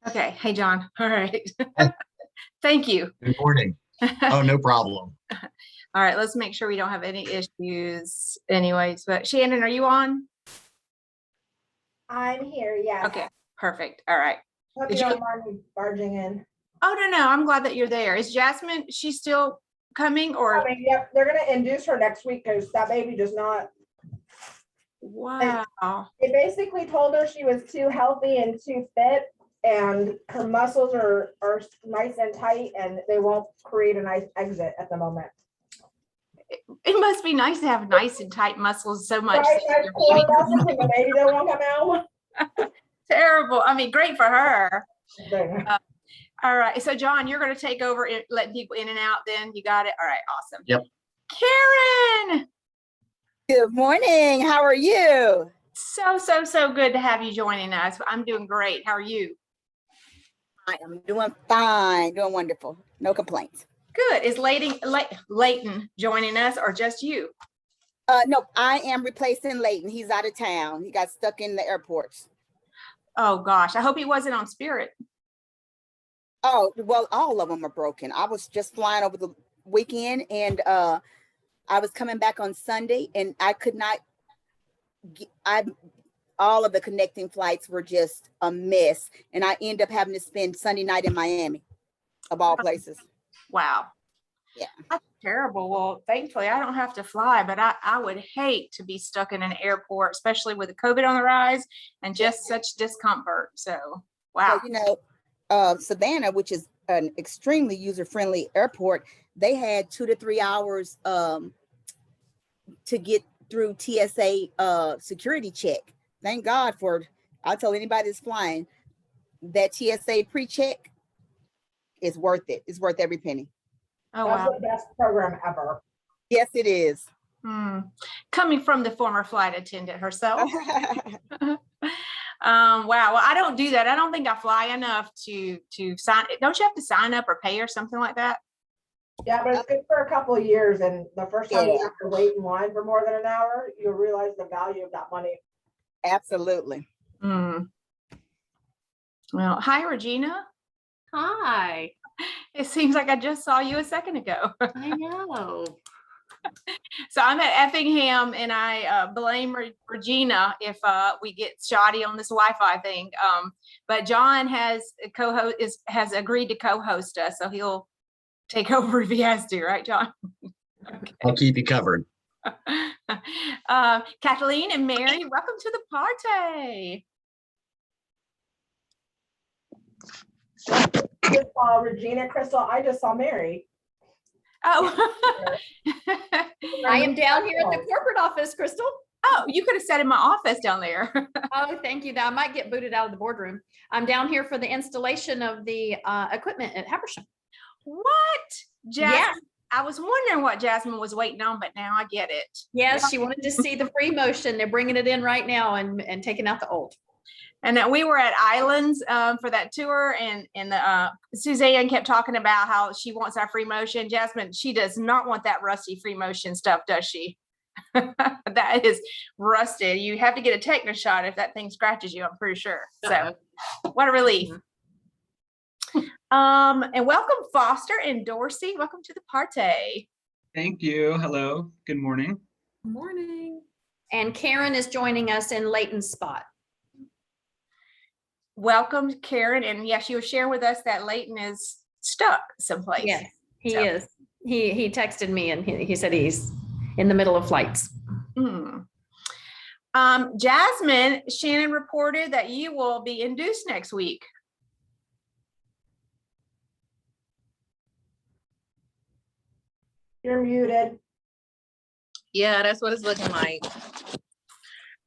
Okay. Hey, John. All right. Hi, Thank you. good morning. Oh, no problem. All right. Let's make sure we don't have any issues anyways. But Shannon, are you on? I'm here, yes. Okay. Perfect. All right. Hope Did you you? don't mind me barging in. Oh, no. I'm glad that you're there. Is Jasmine, she's still coming or? I mean, yep, they're gonna induce her next week because that baby does not. Wow. They basically told her she was too healthy and too fit, and her muscles are nice and tight, and they won't create a nice exit at the moment. It must be nice to have nice and tight muscles so much. Right, nice core muscles, and the baby don't want to come out. Terrible. I mean, great for her. There. All right. So, John, you're going to take over, letting people in and out then. You got it? All right. Awesome. Yep. Karen! Good morning. How are you? So good to have you joining us. I'm doing great. How are you? I am doing fine, doing wonderful. No complaints. Good. Is Leighton joining us or just you? No, I am replacing Leighton. He's out of town. He got stuck in the airports. Oh, gosh. I hope he wasn't on Spirit. Oh, well, all of them are broken. I was just flying over the weekend and I was coming back on Sunday and I could not all of the connecting flights were just a mess. And I end up having to spend Sunday night in Miami, of all places. Wow. Yeah. That's terrible. Well, thankfully, I don't have to fly, but I would hate to be stuck in an airport, especially with the COVID on the rise and just such discomfort. So, wow. So, you know, Savannah, which is an extremely user-friendly airport, they had 2 to 3 hours to get through TSA security check. Thank God for, I'll tell anybody that's flying, that TSA pre-check is worth it. It's worth every penny. Oh, That's wow. the best program ever. Yes, it is. Coming from the former flight attendant herself. Wow. Well, I don't do that. I don't think I fly enough to sign. Don't you have to sign up or pay or something like that? Yeah, but it's good for a couple of years, and the first time you have to wait in line for more than an hour, you'll realize the value of that money. Absolutely. Well, hi, Regina. Hi. It seems like I just saw you a second ago. I know. So I'm at Effingham, and I blame Regina if we get shoddy on this Wi-Fi thing. But John has agreed to co-host us, so he'll take over if he has to, right, John? Okay. I'll keep you covered. Kathleen and Mary, welcome to the party. Just saw Regina, Crystal. I just saw Mary. Oh. I am down here at the corporate office, Crystal. Oh, you could have sat in my office down there. Oh, thank you. Now I might get booted out of the boardroom. I'm down here for the installation of the equipment at Habersham. What? Jasmine? Yeah. I was wondering what Jasmine was waiting on, but now I get it. Yes, she wanted to see the free motion. They're bringing it in right now and taking out the old. And that we were at Islands for that tour, and Suzanne kept talking about how she wants our free motion. Jasmine, she does not want that rusty free motion stuff, does she? That is rusted. You have to get a tetanus shot if that thing scratches you, I'm pretty sure. So what a relief. And welcome Foster and Dorsey. Welcome to the party. Thank you. Hello. Good morning. Good morning. And Karen is joining us in Leighton's spot. Welcome, Karen. And yes, you were sharing with us that Leighton is stuck someplace. Yes, he is. He texted me and he said he's in the middle of flights. Jasmine, Shannon reported that you will be induced next week. You're muted. Yeah, that's what it's looking like.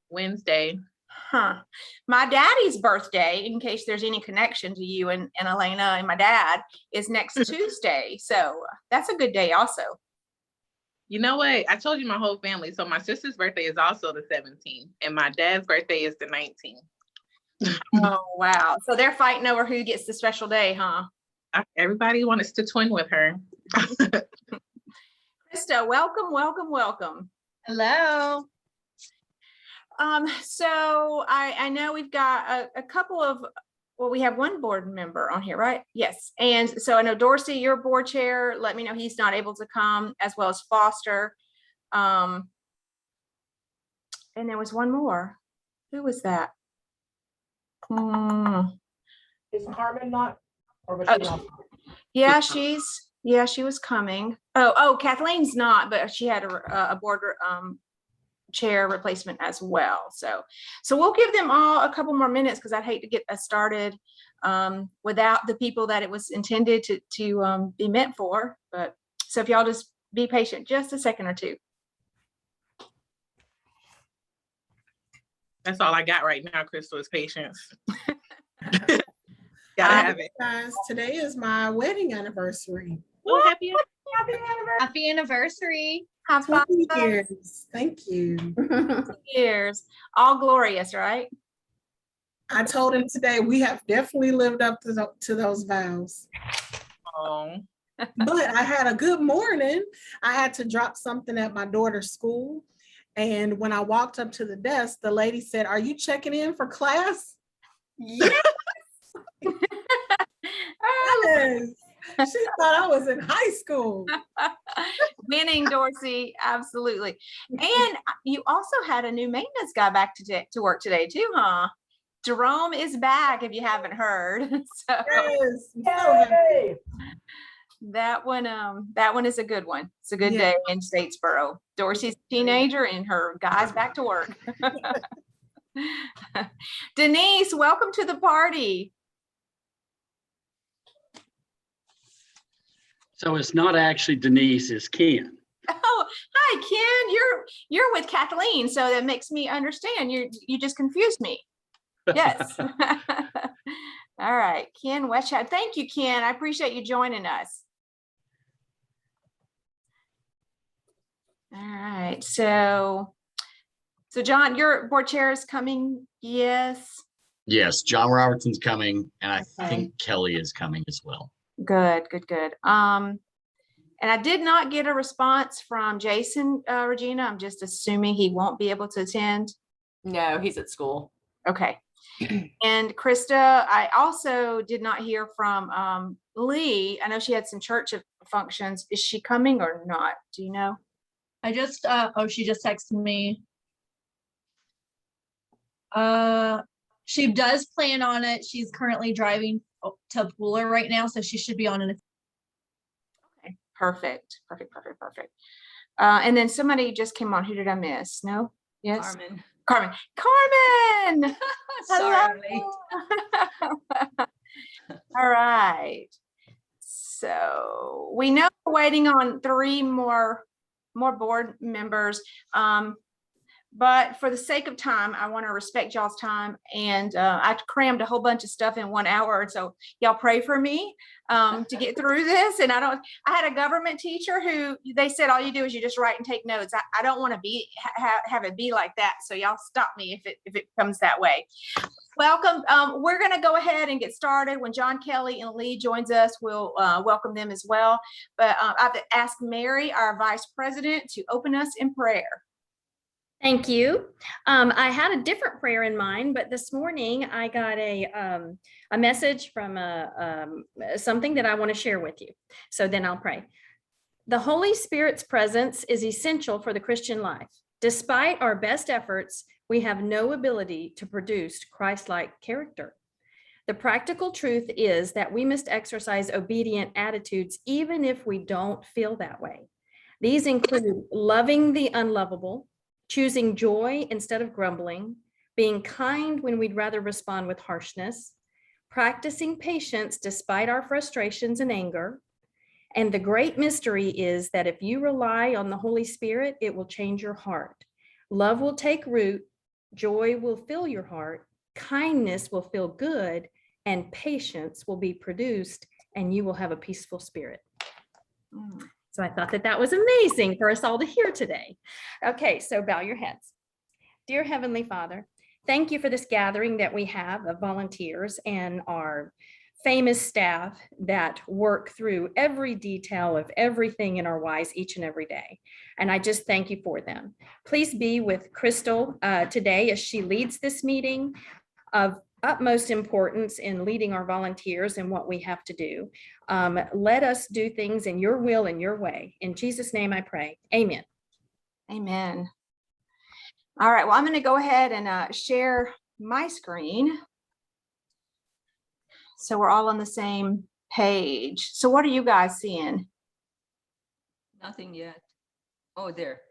Wednesday. My daddy's birthday, in case there's any connection to you and Elena and my dad, is next Tuesday. So that's a good day also. You know what? I told you my whole family. So my sister's birthday is also the 17th and my dad's birthday is the 19th. Oh, wow. So they're fighting over who gets the special day, huh? Everybody wants to twin with her. Krista, welcome. Hello. So I know we've got a couple of well, we have one board member on here, right? Yes. And so I know Dorsey, your board chair, let me know he's not able to come, as well as Foster. And there was one more. Who was that? Is Carmen not? Or was Oh, she not? Yeah, she was coming. Oh, Kathleen's not, but she had a board chair replacement as well. So we'll give them all a couple more minutes because I'd hate to get us started without the people that it was intended to be meant for. But so if y'all just be patient just a second or two. That's all I got right now, Crystal, is patience. Gotta have it. Guys, today is my wedding anniversary. Oh, happy. Happy anniversary. High five. 20 years. Thank you. Years. All glorious, right? I told him today we have definitely lived up to those vows. Oh. But I had a good morning. I had to drop something at my daughter's school. And when I walked up to the desk, the lady said, "Are you checking in for class?" Yes. Yes. She thought I was in high school. Winning, Dorsey, absolutely. And you also had a new maintenance guy back to work today too, huh? Jerome is back, if you haven't heard. So Yes. Yay! that one is a good one. It's a good Yeah. day in Statesboro. Dorsey's a teenager and her guy's back to work. Denise, welcome to the party. So it's not actually Denise, it's Ken. Oh, hi, Ken. You're with Kathleen, so that makes me understand. You just confused me. Yes. All right, Ken Westchat. Thank you, Ken. I appreciate you joining us. All right, so John, your board chair is coming. Yes. Yes, John Robertson's coming, and I Okay. think Kelly is coming as well. Good. And I did not get a response from Jason, Regina. I'm just assuming he won't be able to attend. No, he's at school. Okay. And Krista, I also did not hear from Lee. I know she had some church functions. Is she coming or not? Do you know? I just she just texted me. She does plan on it. She's currently driving to Pooler right now, so she should be on in a Okay, perfect. And then somebody just came on. Who did I miss? No? Yes? Carmen. Sorry, Hello. All right. So we know we're waiting on 3 more board members. But for the sake of time, I want to respect y'all's time. And I crammed a whole bunch of stuff in 1 hour. So y'all pray for me to get through this. And I had a government teacher who they said, all you do is you just write and take notes. I don't want to have it be like that. So y'all stop me if it comes that way. Welcome. We're going to go ahead and get started. When John Kelly and Lee joins us, we'll welcome them as well. But I've asked Mary, our vice president, to open us in prayer. Thank you. I had a different prayer in mind, but this morning I got a message from something that I want to share with you. So then I'll pray. The Holy Spirit's presence is essential for the Christian life. Despite our best efforts, we have no ability to produce Christ-like character. The practical truth is that we must exercise obedient attitudes even if we don't feel that way. These include loving the unlovable, choosing joy instead of grumbling, being kind when we'd rather respond with harshness, practicing patience despite our frustrations and anger. And the great mystery is that if you rely on the Holy Spirit, it will change your heart. Love will take root, joy will fill your heart, kindness will feel good, and patience will be produced, and you will have a peaceful spirit. So I thought that was amazing for us all to hear today. Okay, so bow your heads. Dear Heavenly Father, thank you for this gathering that we have of volunteers and our famous staff that work through every detail of everything in our Ys each and every day. And I just thank you for them. Please be with Crystal today as she leads this meeting of utmost importance in leading our volunteers and what we have to do. Let us do things in your will and your way. In Jesus' name I pray. Amen. Amen. All right, well, I'm going to go ahead and share my screen. So we're all on the same page. So what are you guys seeing? Nothing yet. Oh, there.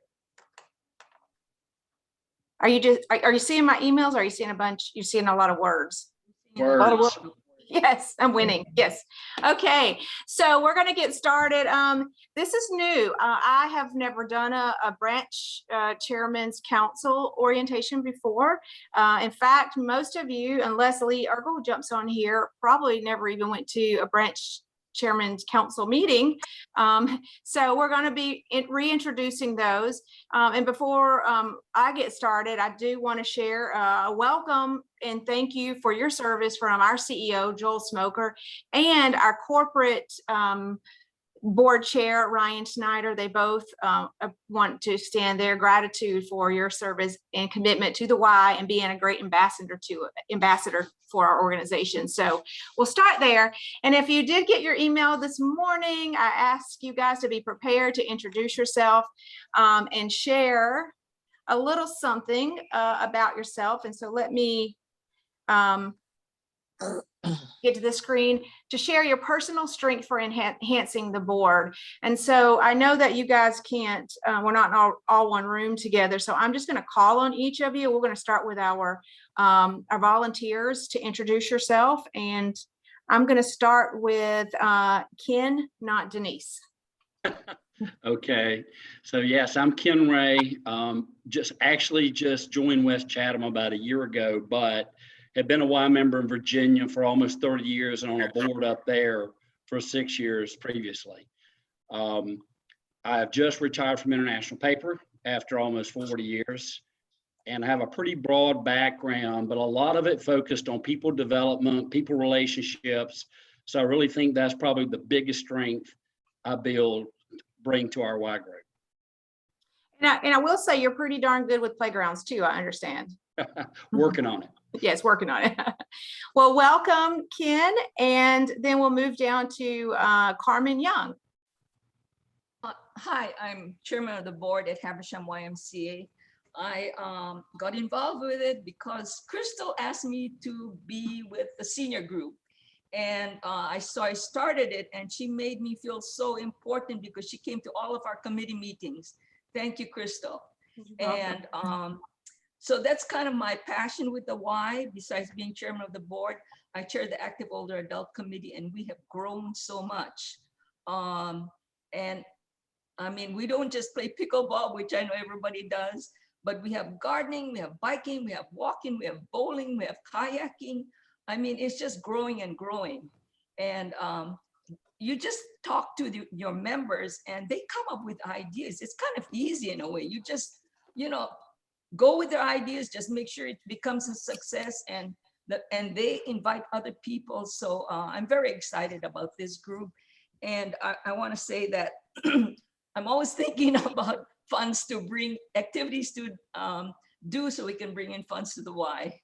Are you seeing my emails? Or are you seeing a bunch? You're seeing a lot of words. Words. Yes, I'm winning. Yes. Okay. So we're going to get started. This is new. I have never done a branch chairman's council orientation before. In fact, most of you, unless Lee Ergel jumps on here, probably never even went to a branch chairman's council meeting. So we're going to be reintroducing those. And before I get started, I do want to share a welcome and thank you for your service from our CEO, Joel Smoker, and our corporate board chair, Ryan Snyder. They both want to extend their gratitude for your service and commitment to the Y and being a great ambassador for our organization. So we'll start there. And if you did get your email this morning, I ask you guys to be prepared to introduce yourself and share a little something about yourself. And so let me get to the screen to share your personal strength for enhancing the board. And so I know that you guys can't, we're not in all one room together. So I'm just going to call on each of you. We're going to start with our volunteers to introduce yourself. And I'm going to start with Ken, not Denise. Okay, so yes, I'm Ken Ray. Just joined West Chatham about a year ago, but had been a Y member in Virginia for almost 30 years and on a board up there for 6 years previously. I have just retired from International Paper after almost 40 years and have a pretty broad background, but a lot of it focused on people development, people relationships. So I really think that's probably the biggest strength I bring to our Y group. And I will say you're pretty darn good with playgrounds too, I understand. Working on it. Yes, working on it. Well, welcome, Ken. And then we'll move down to Carmen Young. Hi, I'm chairman of the board at Habersham YMCA. I got involved with it because Crystal asked me to be with the senior group. And I started it and she made me feel so important because she came to all of our committee meetings. Thank you, Crystal. And so that's kind of my passion with the Y. Besides being chairman of the board, I chair the Active Older Adult Committee, and we have grown so much. And I mean, we don't just play pickleball, which I know everybody does, but we have gardening, we have biking, we have walking, we have bowling, we have kayaking. I mean, it's just growing and growing. And you just talk to your members and they come up with ideas. It's kind of easy in a way. You just, go with their ideas, just make sure it becomes a success, and they invite other people. So I'm very excited about this group. And I want to say that I'm always thinking about funds to bring activities to do so we can bring in funds to the Y.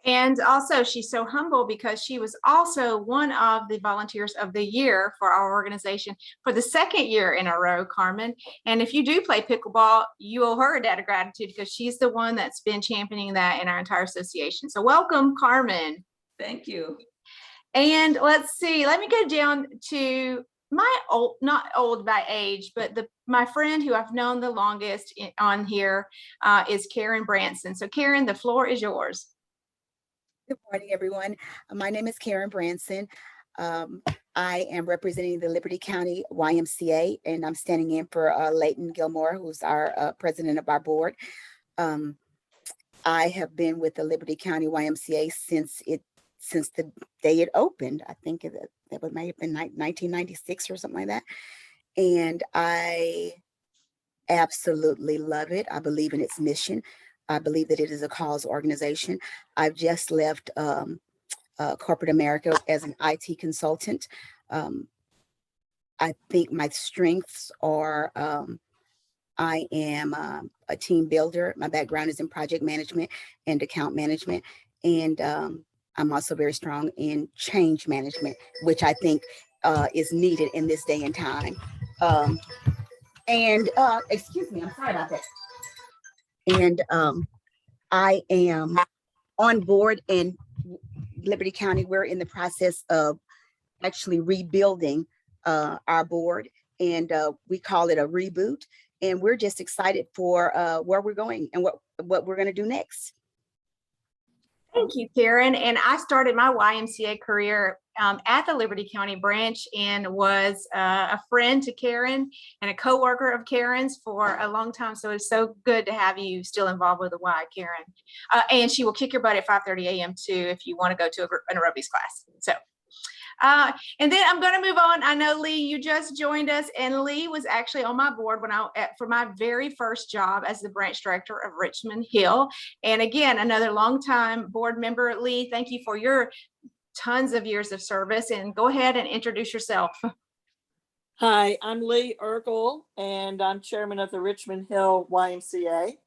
And also she's so humble because she was also one of the volunteers of the year for our organization for the second year in a row, Carmen. And if you do play pickleball, you owe her a debt of gratitude because she's the one that's been championing that in our entire association. So welcome, Carmen. Thank you. And let's see, let me go down to my old, not old by age, but my friend who I've known the longest on here is Karen Branson. So Karen, the floor is yours. Good morning, everyone. My name is Karen Branson. I am representing the Liberty County YMCA, and I'm standing in for Leighton Gilmore, who's our president of our board. I have been with the Liberty County YMCA since the day it opened. I think that may have been 1996 or something like that. And I absolutely love it. I believe in its mission. I believe that it is a cause organization. I've just left corporate America as an IT consultant. I think my strengths are I am a team builder. My background is in project management and account management. And I'm also very strong in change management, which I think is needed in this day and time. Excuse me, I'm sorry about that. And I am on board in Liberty County. We're in the process of actually rebuilding our board, and we call it a reboot. And we're just excited for where we're going and what we're going to do next. Thank you, Karen. And I started my YMCA career at the Liberty County branch and was a friend to Karen and a coworker of Karen's for a long time. So it's so good to have you still involved with the Y, Karen. And she will kick your butt at 5:30 a.m. too if you want to go to an aerobics class. So. And then I'm going to move on. I know, Lee, you just joined us, and Lee was actually on my board for my very first job as the branch director of Richmond Hill. And again, another longtime board member. Lee, thank you for your tons of years of service, and go ahead and introduce yourself. Hi, I'm Lee Ergel, and I'm chairman of the Richmond Hill YMCA.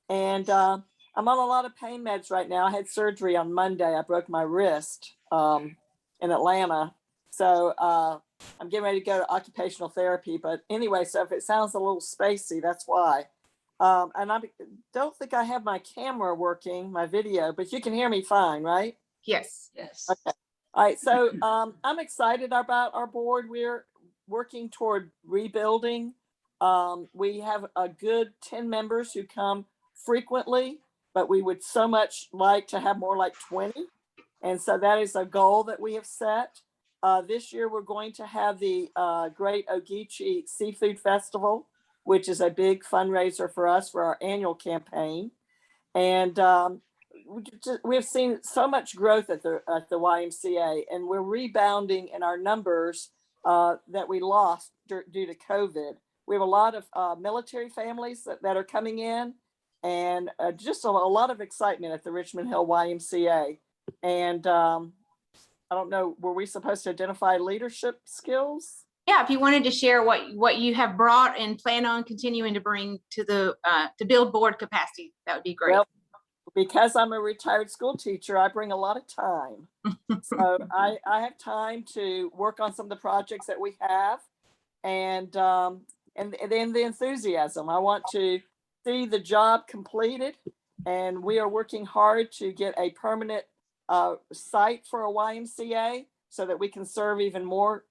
And I'm on a lot of pain meds right now. I had surgery on Monday. I broke my wrist in Atlanta. So I'm getting ready to go to occupational therapy. But anyway, so if it sounds a little spacey, that's why. And I don't think I have my camera working, my video, but you can hear me fine, right? Yes. Yes. Okay. All right. So I'm excited about our board. We're working toward rebuilding. We have a good 10 members who come frequently, but we would so much like to have more like 20. And so that is a goal that we have set. This year, we're going to have the Great Ogeechee Seafood Festival, which is a big fundraiser for us for our annual campaign. And we've seen so much growth at the YMCA, and we're rebounding in our numbers that we lost due to COVID. We have a lot of military families that are coming in, and just a lot of excitement at the Richmond Hill YMCA. And I don't know, were we supposed to identify leadership skills? Yeah, if you wanted to share what you have brought and plan on continuing to bring to the to build board capacity, that would be great. Well, because I'm a retired school teacher, I bring a lot of time. So I have time to work on some of the projects that we have, and then the enthusiasm. I want to see the job completed, and we are working hard to get a permanent site for a YMCA so that we can serve even more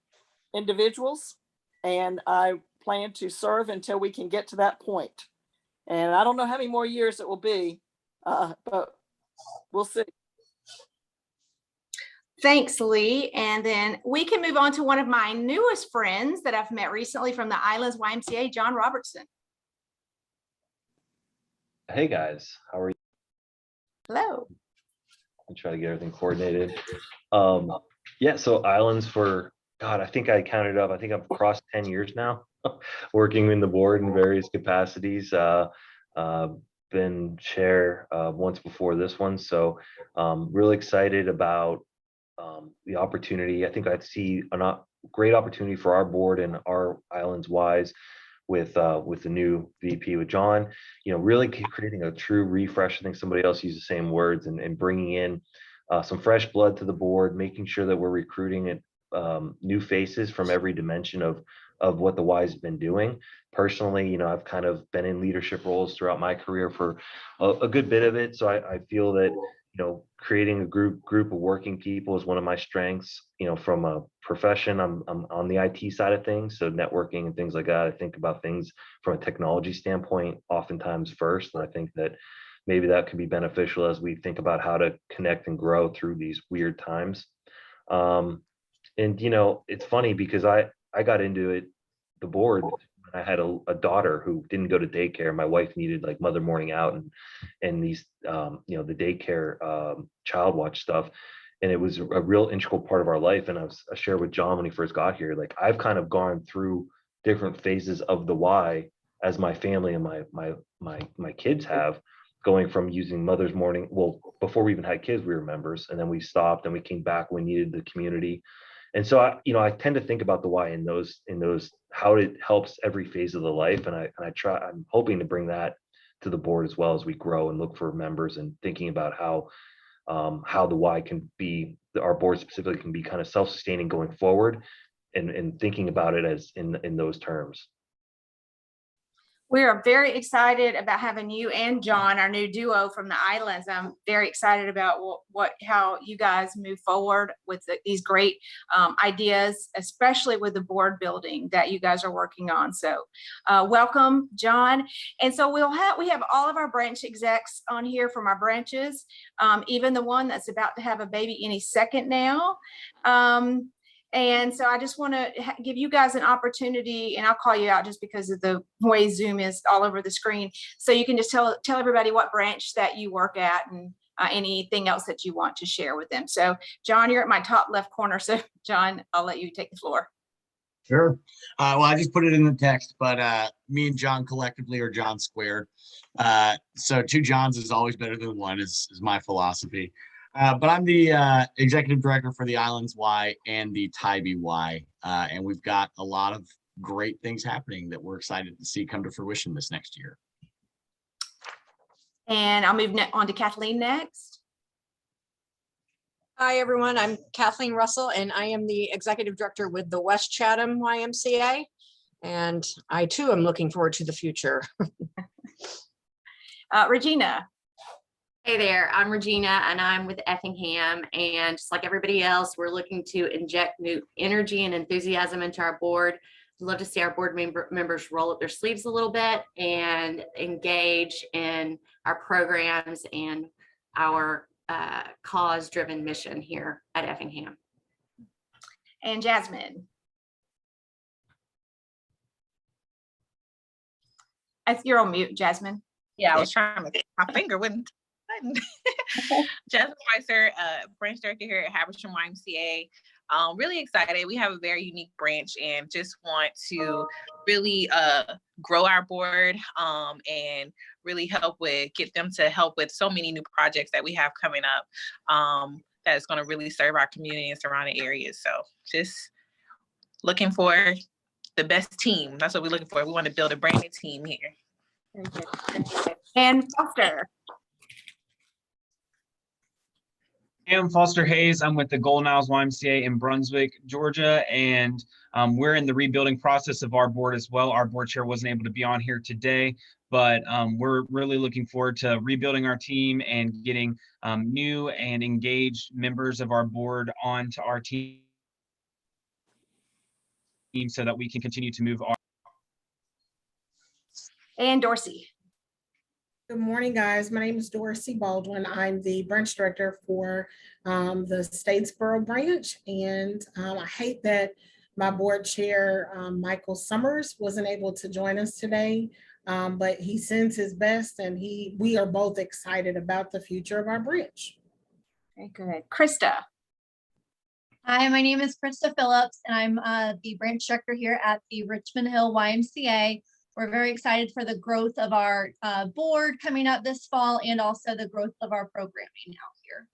individuals. And I plan to serve until we can get to that point. And I don't know how many more years it will be, but we'll see. Thanks, Lee. And then we can move on to one of my newest friends that I've met recently from the Islands YMCA, John Robertson. Hey guys, how are you? Hello. I try to get everything coordinated. Yeah, so Islands for, God, I think I counted up. I think I've crossed 10 years now, working in the board in various capacities. Been chair once before this one, so really excited about the opportunity. I think I see a great opportunity for our board and our Islands Wise with the new VP with John, really creating a true refresh. I think somebody else used the same words, and bringing in some fresh blood to the board, making sure that we're recruiting new faces from every dimension of what the Y's been doing. Personally, I've kind of been in leadership roles throughout my career for a good bit of it. So I feel that, creating a group of working people is one of my strengths. From a profession, I'm on the IT side of things, so networking and things like that. I think about things from a technology standpoint oftentimes first, and I think that maybe that could be beneficial as we think about how to connect and grow through these weird times. And it's funny because I got into the board when I had a daughter who didn't go to daycare. My wife needed like mother morning out and these the daycare child watch stuff, and it was a real integral part of our life. And I shared with John when he first got here, like I've kind of gone through different phases of the Y as my family and my kids have, going from using mother's morning. Well, before we even had kids, we were members, and then we stopped and we came back when we needed the community. And so I tend to think about the Y in those how it helps every phase of the life. And I'm hoping to bring that to the board as well as we grow and look for members, and thinking about how how the Y can be, our board specifically can be kind of self-sustaining going forward, and thinking about it as in those terms. We are very excited about having you and John, our new duo from the islands. I'm very excited about how you guys move forward with these great ideas, especially with the board building that you guys are working on. So welcome, John. And so we have all of our branch execs on here from our branches, even the one that's about to have a baby any second now. And so I just want to give you guys an opportunity, and I'll call you out just because of the way Zoom is all over the screen. So you can just tell everybody what branch that you work at and anything else that you want to share with them. So John, you're at my top left corner. So John, I'll let you take the floor. Sure. Well, I just put it in the text, but me and John collectively are John squared. So 2 Johns is always better than 1 is my philosophy. But I'm the executive director for the Islands Y and the Tybee Y. And we've got a lot of great things happening that we're excited to see come to fruition this next year. And I'll move on to Kathleen next. Hi, everyone. I'm Kathleen Russell, and I am the executive director with the West Chatham YMCA. And I too am looking forward to the future. Regina. Hey there, I'm Regina and I'm with Effingham, and just like everybody else, we're looking to inject new energy and enthusiasm into our board. I'd love to see our board members roll up their sleeves a little bit and engage in our programs and our cause-driven mission here at Effingham. And Jasmine. You're on mute, Jasmine. Yeah, I was trying to, my finger wouldn't. Jasmine Weiser, branch director here at Habersham YMCA. Really excited. We have a very unique branch and just want to really grow our board and really get them to help with so many new projects that we have coming up that is going to really serve our community and surrounding areas. So just looking for the best team. That's what we're looking for. We want to build a brand new team here. And Foster. I'm Foster Hayes. I'm with the Golden Isles YMCA in Brunswick, Georgia, and we're in the rebuilding process of our board as well. Our board chair wasn't able to be on here today, but we're really looking forward to rebuilding our team and getting new and engaged members of our board onto our team so that we can continue to move on. And Dorsey. Good morning, guys. My name is Dorsey Baldwin. I'm the branch director for the Statesboro branch. And I hate that my board chair, Michael Summers, wasn't able to join us today, but he sends his best, and we are both excited about the future of our branch. Very good. Krista. Hi, my name is Krista Phillips, and I'm the branch director here at the Richmond Hill YMCA. We're very excited for the growth of our board coming up this fall, and also the growth of our programming out here.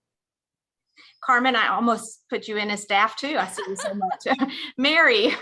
Carmen, I almost put you in as staff too. I see you so much. Mary.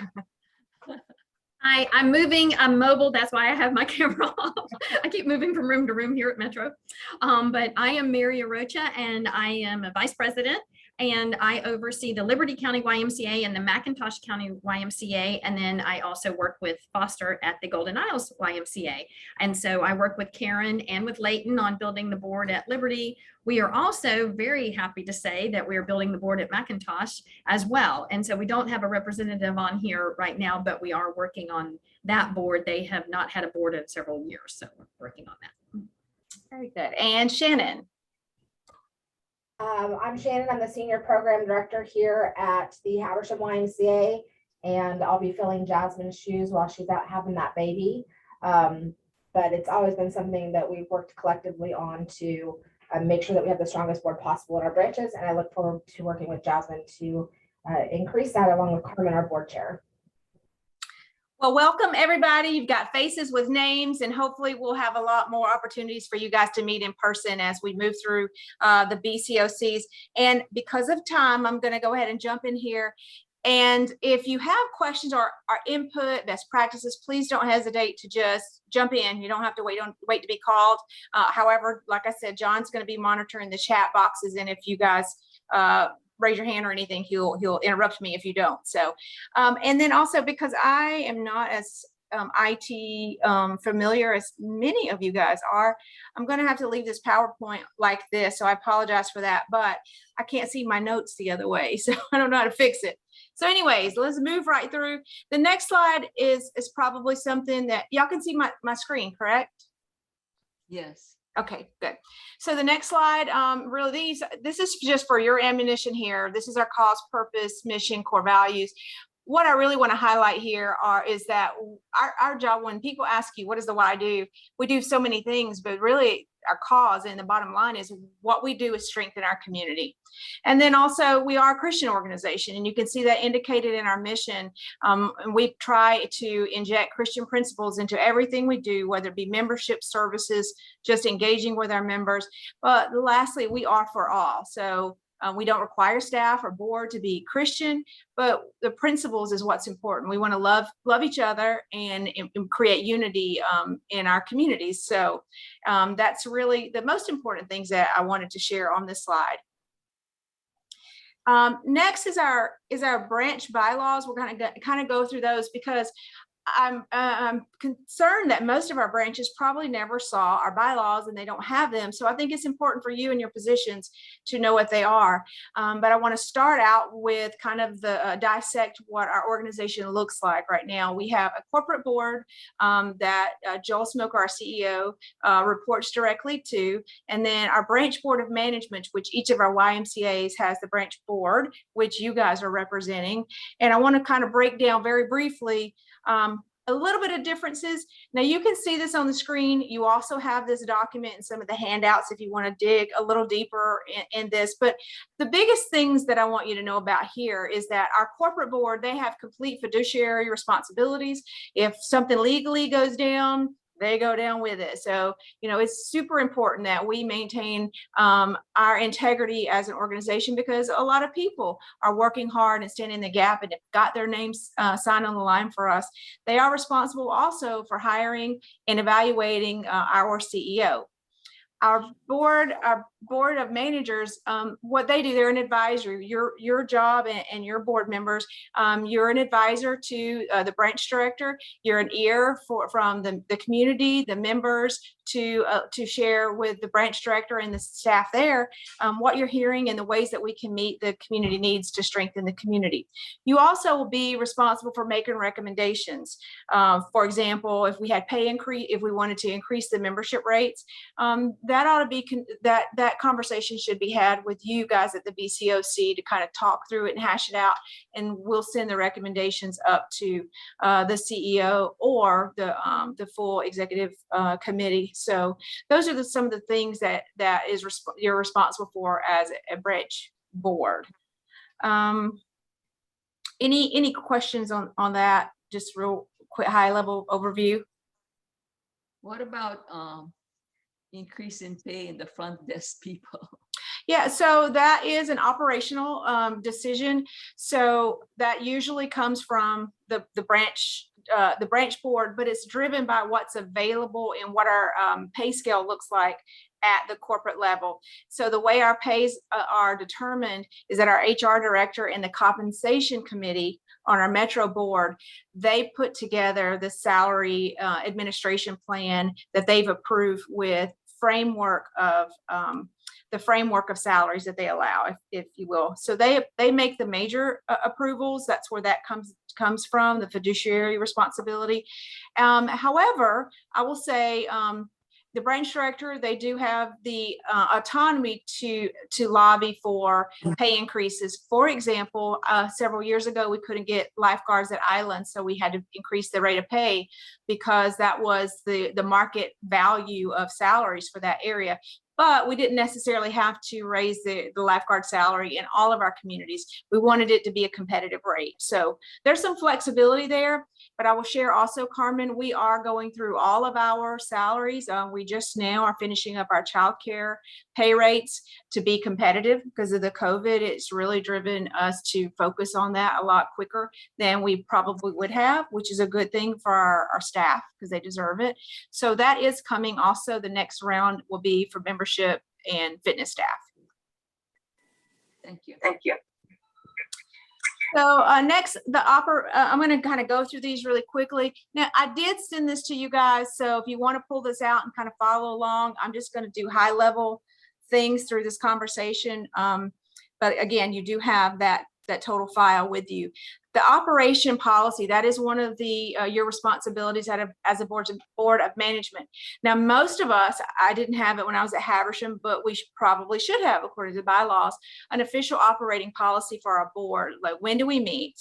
Hi, I'm moving. I'm mobile. That's why I have my camera off. I keep moving from room to room here at Metro. But I am Mary Arocha, and I am a vice president. And I oversee the Liberty County YMCA and the McIntosh County YMCA. And then I also work with Foster at the Golden Isles YMCA. And so I work with Karen and with Leighton on building the board at Liberty. We are also very happy to say that we are building the board at McIntosh as well. And so we don't have a representative on here right now, but we are working on that board. They have not had a board in several years, so we're working on that. Very good. And Shannon. I'm Shannon. I'm the senior program director here at the Habersham YMCA, and I'll be filling Jasmine's shoes while she's out having that baby. But it's always been something that we've worked collectively on to make sure that we have the strongest board possible in our branches. And I look forward to working with Jasmine to increase that along with Carmen, our board chair. Well, welcome everybody. You've got faces with names, and hopefully we'll have a lot more opportunities for you guys to meet in person as we move through the BCOCs. And because of time, I'm going to go ahead and jump in here. And if you have questions or input, best practices, please don't hesitate to just jump in. You don't have to wait to be called. However, like I said, John's going to be monitoring the chat boxes, and if you guys raise your hand or anything, he'll interrupt me if you don't. So, and then also, because I am not as IT familiar as many of you guys are, I'm going to have to leave this PowerPoint like this. So I apologize for that, but I can't see my notes the other way, so I don't know how to fix it. So anyways, let's move right through. The next slide is probably something that y'all can see my screen, correct? Yes. Okay, good. So the next slide, really this is just for your ammunition here. This is our cause, purpose, mission, core values. What I really want to highlight here is that our job, when people ask you, what does the Y do? We do so many things, but really our cause and the bottom line is what we do is strengthen our community. And then also we are a Christian organization, and you can see that indicated in our mission. And we try to inject Christian principles into everything we do, whether it be membership services, just engaging with our members. But lastly, we are for all. So we don't require staff or board to be Christian, but the principles is what's important. We want to love each other and create unity in our communities. So that's really the most important things that I wanted to share on this slide. Next is our branch bylaws. We're going to kind of go through those because I'm concerned that most of our branches probably never saw our bylaws and they don't have them. So I think it's important for you and your positions to know what they are. But I want to start out with kind of the dissect what our organization looks like right now. We have a corporate board that Joel Smoker, our CEO, reports directly to, and then our branch board of management, which each of our YMCAs has the branch board, which you guys are representing. And I want to kind of break down very briefly a little bit of differences. Now you can see this on the screen. You also have this document and some of the handouts if you want to dig a little deeper in this. But the biggest things that I want you to know about here is that our corporate board, they have complete fiduciary responsibilities. If something legally goes down, they go down with it. So, you know, it's super important that we maintain our integrity as an organization, because a lot of people are working hard and standing in the gap and have got their names signed on the line for us. They are responsible also for hiring and evaluating our CEO. Our board of managers, what they do, they're an advisor. Your job and your board members, you're an advisor to the branch director. You're an ear from the community, the members, to share with the branch director and the staff there what you're hearing and the ways that we can meet the community needs to strengthen the community. You also will be responsible for making recommendations. For example, if we had pay increase, if we wanted to increase the membership rates, that ought to be that conversation should be had with you guys at the BCOC to kind of talk through it and hash it out, and we'll send the recommendations up to the CEO or the full executive committee. So those are some of the things that you're responsible for as a branch board. Any questions on that? Just real quick high level overview. What about increase in pay in the front desk people? Yeah, so that is an operational decision. So that usually comes from the branch board, but it's driven by what's available and what our pay scale looks like at the corporate level. So the way our pays are determined is that our HR director and the compensation committee on our Metro board, they put together the salary administration plan that they've approved with the framework of salaries that they allow, if you will. So they make the major approvals. That's where that comes from, the fiduciary responsibility. However, I will say the branch director, they do have the autonomy to lobby for pay increases. For example, several years ago, we couldn't get lifeguards at Island, so we had to increase the rate of pay because that was the market value of salaries for that area. but we didn't necessarily have to raise the lifeguard salary in all of our communities. We wanted it to be a competitive rate. So there's some flexibility there, but I will share also, Carmen, we are going through all of our salaries. We just now are finishing up our childcare pay rates to be competitive because of the COVID. It's really driven us to focus on that a lot quicker than we probably would have, which is a good thing for our staff because they deserve it. So that is coming also. The next round will be for membership and fitness staff. Thank you. Thank you. So next, I'm going to kind of go through these really quickly. Now, I did send this to you guys, so if you want to pull this out and kind of follow along, I'm just going to do high-level things through this conversation. But again, you do have that total file with you. The operation policy, that is one of the your responsibilities as a board of management. Now, most of us, I didn't have it when I was at Habersham, but we probably should have, according to the bylaws, an official operating policy for our board. Like, when do we meet?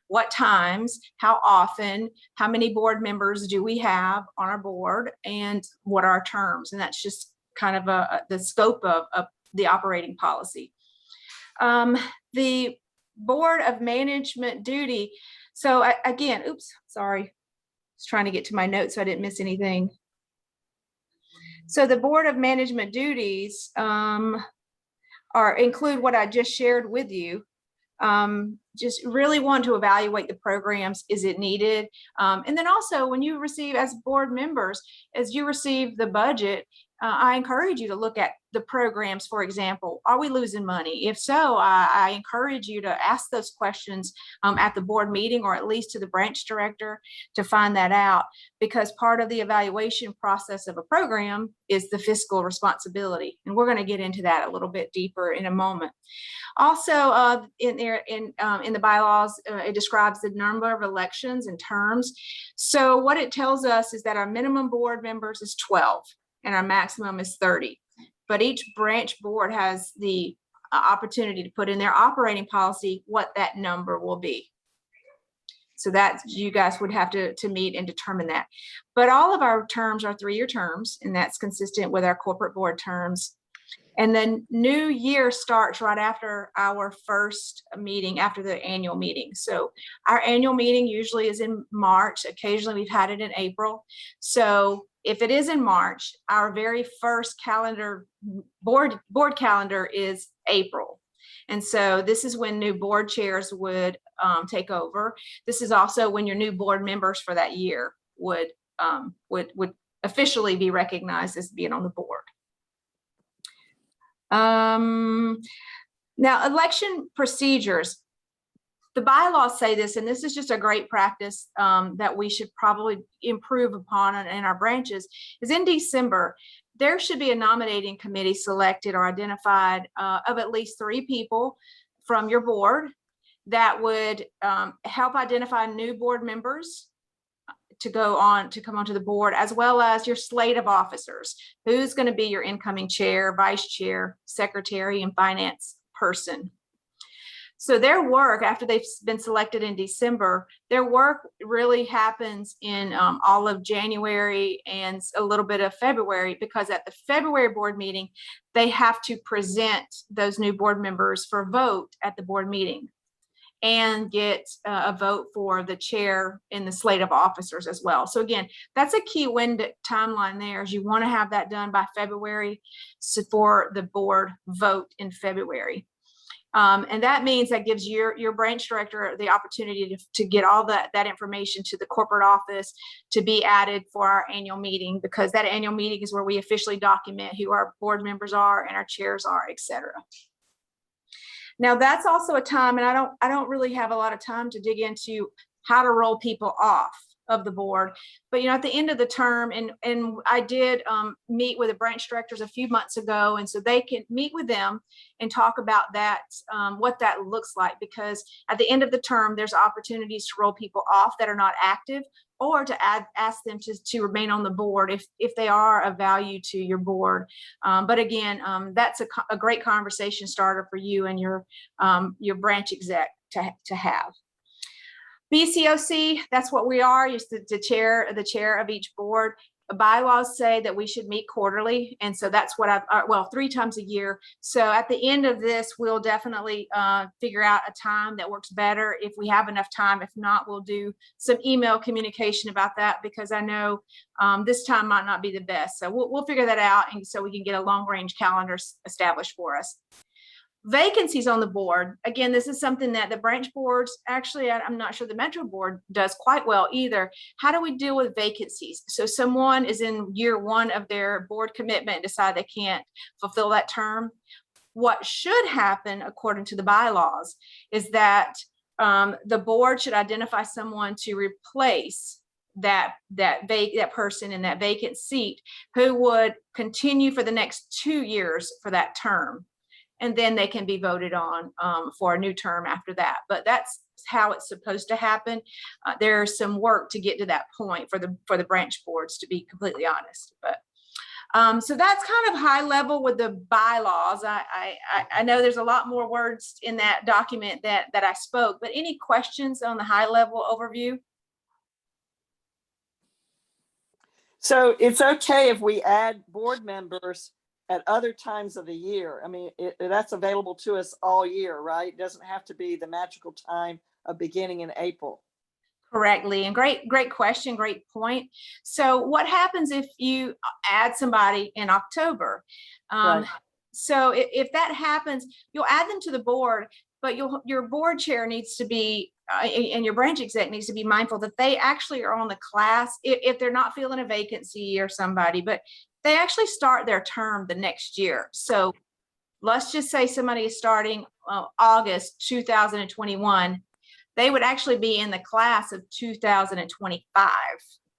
What times? How often? How many board members do we have on our board? And what are our terms? And that's just kind of the scope of the operating policy. The board of management duty. So again, oops, sorry. I was trying to get to my notes so I didn't miss anything. So the board of management duties include what I just shared with you. Just really want to evaluate the programs. Is it needed? And then also when you receive, as board members, as you receive the budget, I encourage you to look at the programs. For example, are we losing money? If so, I encourage you to ask those questions at the board meeting, or at least to the branch director, to find that out, because part of the evaluation process of a program is the fiscal responsibility. And we're going to get into that a little bit deeper in a moment. Also, in the bylaws, it describes the number of elections and terms. So what it tells us is that our minimum board members is 12 and our maximum is 30. But each branch board has the opportunity to put in their operating policy what that number will be. So that you guys would have to meet and determine that. But all of our terms are 3-year terms, and that's consistent with our corporate board terms. And then new year starts right after our first meeting, after the annual meeting. So our annual meeting usually is in March. Occasionally we've had it in April. So if it is in March, our very first calendar board calendar is April. And so this is when new board chairs would take over. This is also when your new board members for that year would officially be recognized as being on the board. Now, election procedures. The bylaws say this, and this is just a great practice that we should probably improve upon in our branches, is in December, there should be a nominating committee selected or identified of at least 3 people from your board that would help identify new board members to come onto the board, as well as your slate of officers. Who's going to be your incoming chair, vice chair, secretary, and finance person. So their work, after they've been selected in December, their work really happens in all of January and a little bit of February, because at the February board meeting, they have to present those new board members for vote at the board meeting and get a vote for the chair in the slate of officers as well. So again, that's a key window timeline there, is you want to have that done by February for the board vote in February. And that means that gives your branch director the opportunity to get all that information to the corporate office to be added for our annual meeting, because that annual meeting is where we officially document who our board members are and our chairs are, et cetera. Now, that's also a time, and I don't really have a lot of time to dig into how to roll people off of the board, but at the end of the term, and I did meet with the branch directors a few months ago, and so they can meet with them and talk about that, what that looks like, because at the end of the term, there's opportunities to roll people off that are not active, or to ask them to remain on the board if they are of value to your board. But again, that's a great conversation starter for you and your branch exec to have. BCOC, that's what we are. It's the chair of each board. bylaws say that we should meet quarterly. And so that's what well, 3 times a year. So at the end of this, we'll definitely figure out a time that works better if we have enough time. If not, we'll do some email communication about that, because I know this time might not be the best. So we'll figure that out, and so we can get a long range calendar established for us. Vacancies on the board. Again, this is something that the branch boards, actually, I'm not sure the Metro board does quite well either. How do we deal with vacancies? So someone is in year 1 of their board commitment and decide they can't fulfill that term. What should happen, according to the bylaws, is that the board should identify someone to replace that person in that vacant seat, who would continue for the next 2 years for that term. And then they can be voted on for a new term after that. But that's how it's supposed to happen. There's some work to get to that point for the branch boards, to be completely honest. But so that's kind of high level with the bylaws. I know there's a lot more words in that document that I spoke, but any questions on the high level overview? So it's okay if we add board members at other times of the year. I mean, that's available to us all year, right? It doesn't have to be the magical time of beginning in April. Correctly. And great question, great point. So what happens if you add somebody in October? Right. So if that happens, you'll add them to the board, but your board chair needs to be, and your branch exec needs to be mindful that they actually are on the class, if they're not filling a vacancy or somebody, but they actually start their term the next year. So let's just say somebody is starting August 2021. They would actually be in the class of 2025.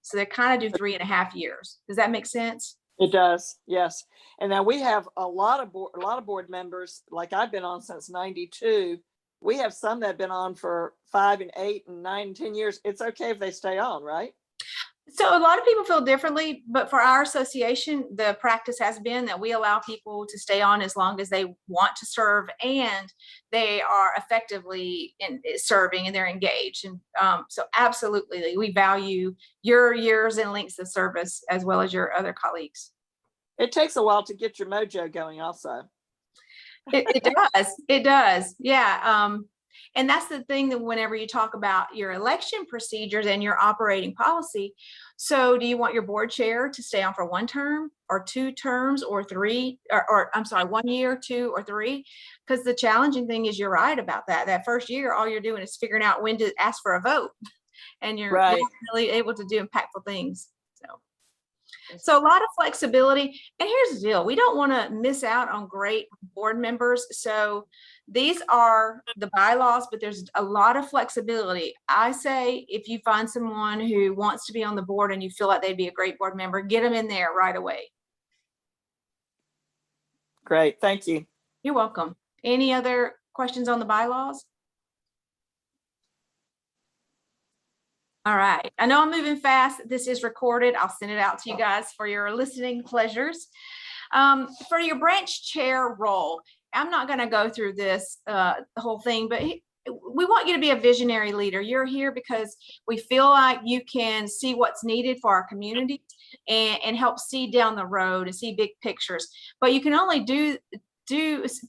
So they kind of do 3.5 years. Does that make sense? It does, yes. And now we have a lot of board members, like I've been on since '92. We have some that have been on for 5 and 8 and 9 and 10 years. It's okay if they stay on, right? So a lot of people feel differently, but for our association, the practice has been that we allow people to stay on as long as they want to serve and they are effectively serving and they're engaged. And so absolutely, we value your years and lengths of service as well as your other colleagues. It takes a while to get your mojo going also. It does. Yeah. And that's the thing, that whenever you talk about your election procedures and your operating policy, so do you want your board chair to stay on for 1 term or 2 terms or 3, or I'm sorry, 1 year, 2 or 3? Because the challenging thing is, you're right about that. That first year, all you're doing is figuring out when to ask for a vote, and you're right. not really able to do impactful things. So a lot of flexibility. And here's the deal. We don't want to miss out on great board members. So these are the bylaws, but there's a lot of flexibility. I say, if you find someone who wants to be on the board and you feel like they'd be a great board member, get them in there right away. Great. Thank you. You're welcome. Any other questions on the bylaws? All right. I know I'm moving fast. This is recorded. I'll send it out to you guys for your listening pleasures. For your branch chair role, I'm not going to go through this the whole thing, but we want you to be a visionary leader. You're here because we feel like you can see what's needed for our community and help see down the road and see big pictures. But you can only do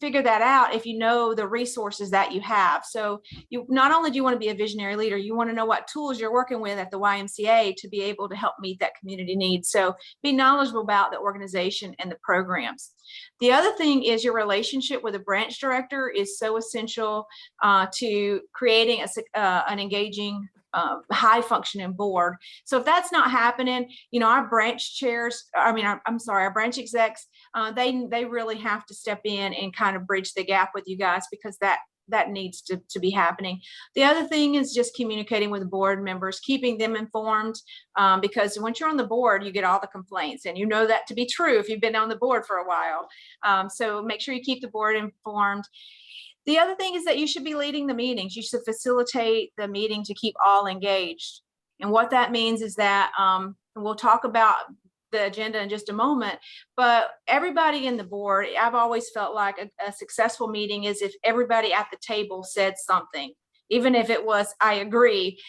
figure that out if you know the resources that you have. So you not only do you want to be a visionary leader, you want to know what tools you're working with at the YMCA to be able to help meet that community need. So be knowledgeable about the organization and the programs. The other thing is, your relationship with a branch director is so essential to creating an engaging, high functioning board. So if that's not happening, our branch chairs, our branch execs, they really have to step in and kind of bridge the gap with you guys, because that needs to be happening. The other thing is just communicating with the board members, keeping them informed, because once you're on the board, you get all the complaints, and you know that to be true if you've been on the board for a while. So make sure you keep the board informed. The other thing is that you should be leading the meetings. You should facilitate the meeting to keep all engaged. And what that means is that, and we'll talk about the agenda in just a moment, but everybody in the board, I've always felt like a successful meeting is if everybody at the table said something. even if it was, I agree,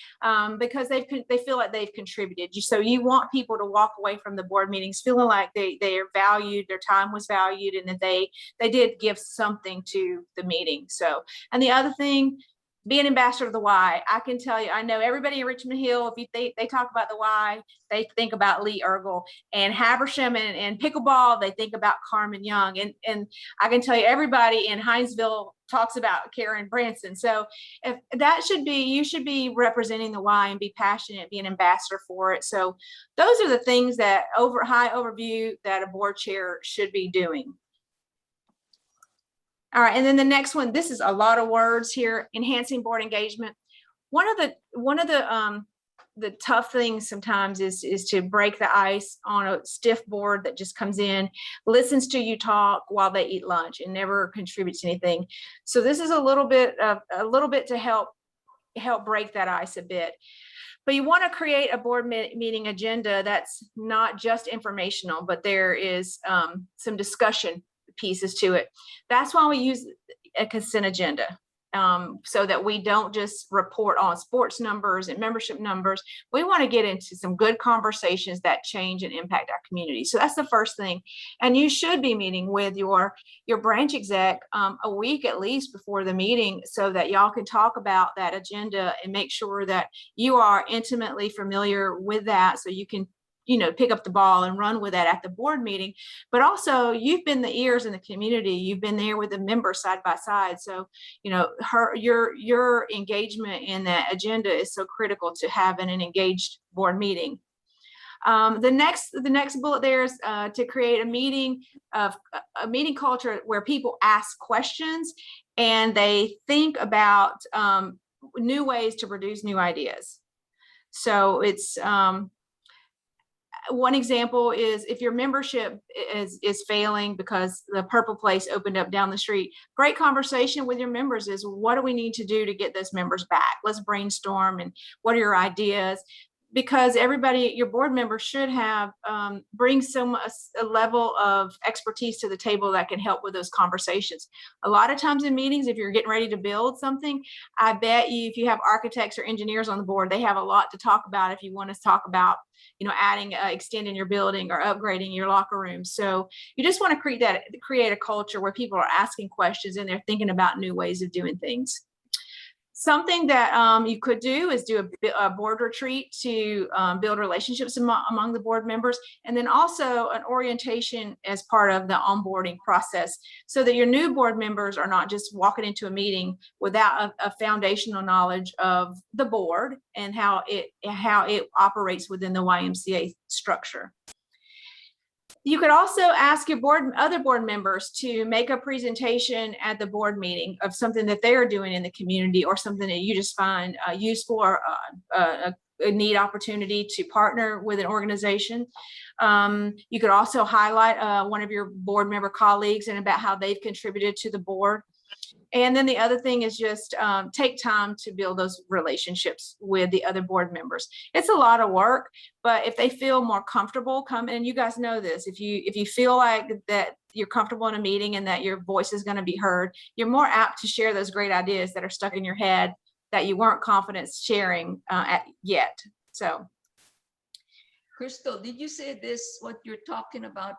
because they feel like they've contributed. So you want people to walk away from the board meetings feeling like they are valued, their time was valued, and that they did give something to the meeting. So, and the other thing, be an ambassador of the Y. I can tell you, I know everybody in Richmond Hill, if they talk about the Y, they think about Lee Ergel, and Habersham and pickleball, they think about Carmen Young. And I can tell you, everybody in Hinesville talks about Karen Branson. So if that should be, you should be representing the Y and be passionate, be an ambassador for it. So those are the things that high overview that a board chair should be doing. All right, and then the next one, this is a lot of words here, enhancing board engagement. One of the tough things sometimes is to break the ice on a stiff board that just comes in, listens to you talk while they eat lunch and never contributes anything. So this is a little bit to help break that ice a bit. But you want to create a board meeting agenda that's not just informational, but there is some discussion pieces to it. That's why we use a consent agenda, so that we don't just report on sports numbers and membership numbers. We want to get into some good conversations that change and impact our community. So that's the first thing. And you should be meeting with your branch exec a week at least before the meeting, so that y'all can talk about that agenda and make sure that you are intimately familiar with that, so you can pick up the ball and run with that at the board meeting. But also, you've been the ears in the community. You've been there with the members side by side. So, your engagement in that agenda is so critical to having an engaged board meeting. The next bullet there is to create a meeting culture where people ask questions and they think about new ways to produce new ideas. So it's one example is if your membership is failing because the Purple Place opened up down the street, great conversation with your members is, what do we need to do to get those members back? Let's brainstorm, and what are your ideas? Because everybody, your board members should have bring a level of expertise to the table that can help with those conversations. A lot of times in meetings, if you're getting ready to build something, I bet you, if you have architects or engineers on the board, they have a lot to talk about. If you want to talk about, adding, extending your building or upgrading your locker room. So you just want to create a culture where people are asking questions and they're thinking about new ways of doing things. Something that you could do is do a board retreat to build relationships among the board members, and then also an orientation as part of the onboarding process, so that your new board members are not just walking into a meeting without a foundational knowledge of the board and how it operates within the YMCA structure. You could also ask your other board members to make a presentation at the board meeting of something that they're doing in the community, or something that you just find useful, or a neat opportunity to partner with an organization. You could also highlight one of your board member colleagues and about how they've contributed to the board. And then the other thing is just take time to build those relationships with the other board members. It's a lot of work, but if they feel more comfortable coming, and you guys know this, if you feel like that you're comfortable in a meeting and that your voice is going to be heard, you're more apt to share those great ideas that are stuck in your head that you weren't confident sharing yet. So, Crystal, did you say this, what you're talking about?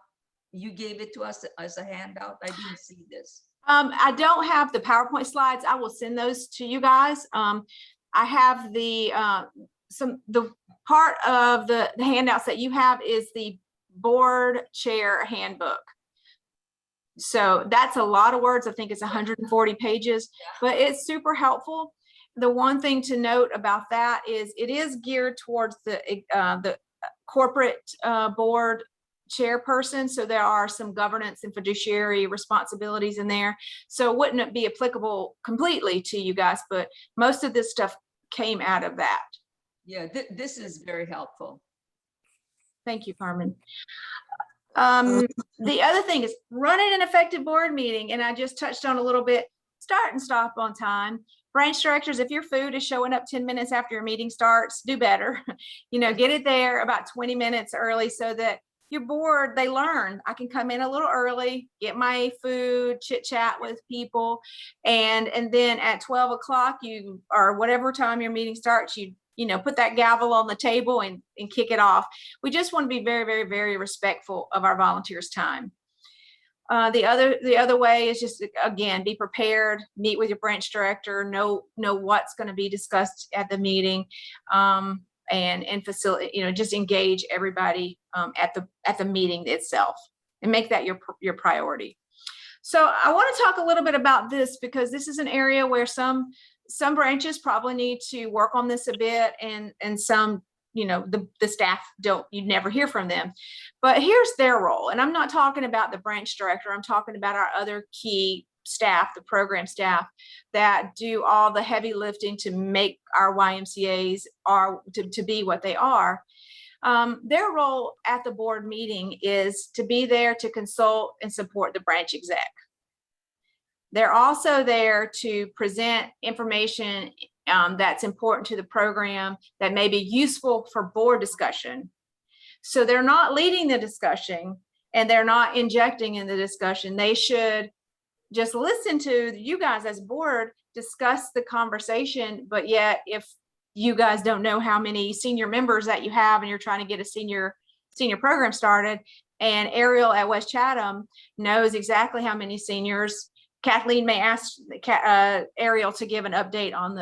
You gave it to us as a handout. I didn't see this. I don't have the PowerPoint slides. I will send those to you guys. I have the part of the handouts that you have is the board chair handbook. So that's a lot of words. I think it's 140 pages, but it's super helpful. The one thing to note about that is it is geared towards the corporate board chairperson. So there are some governance and fiduciary responsibilities in there. So wouldn't it be applicable completely to you guys, but most of this stuff came out of that. Yeah, this is very helpful. Thank you, Carmen. The other thing is running an effective board meeting. And I just touched on a little bit, start and stop on time. Branch directors, if your food is showing up 10 minutes after your meeting starts, do better. Get it there about 20 minutes early so that your board, they learn. I can come in a little early, get my food, chit chat with people. And then at 12 o'clock, or whatever time your meeting starts, you know, put that gavel on the table and kick it off. We just want to be very, very, very respectful of our volunteers' time. The other way is just, again, be prepared, meet with your branch director, know what's going to be discussed at the meeting, and facilitate, you know, just engage everybody at the meeting itself and make that your priority. So I want to talk a little bit about this because this is an area where some branches probably need to work on this a bit, and some, you know, the staff you never hear from them. But here's their role. And I'm not talking about the branch director. I'm talking about our other key staff, the program staff that do all the heavy lifting to make our YMCAs to be what they are. Their role at the board meeting is to be there to consult and support the branch exec. They're also there to present information that's important to the program that may be useful for board discussion. So they're not leading the discussion and they're not injecting in the discussion. They should just listen to you guys as board discuss the conversation. But yet, if you guys don't know how many senior members that you have and you're trying to get a senior program started, and Ariel at West Chatham knows exactly how many seniors, Kathleen may ask Ariel to give an update on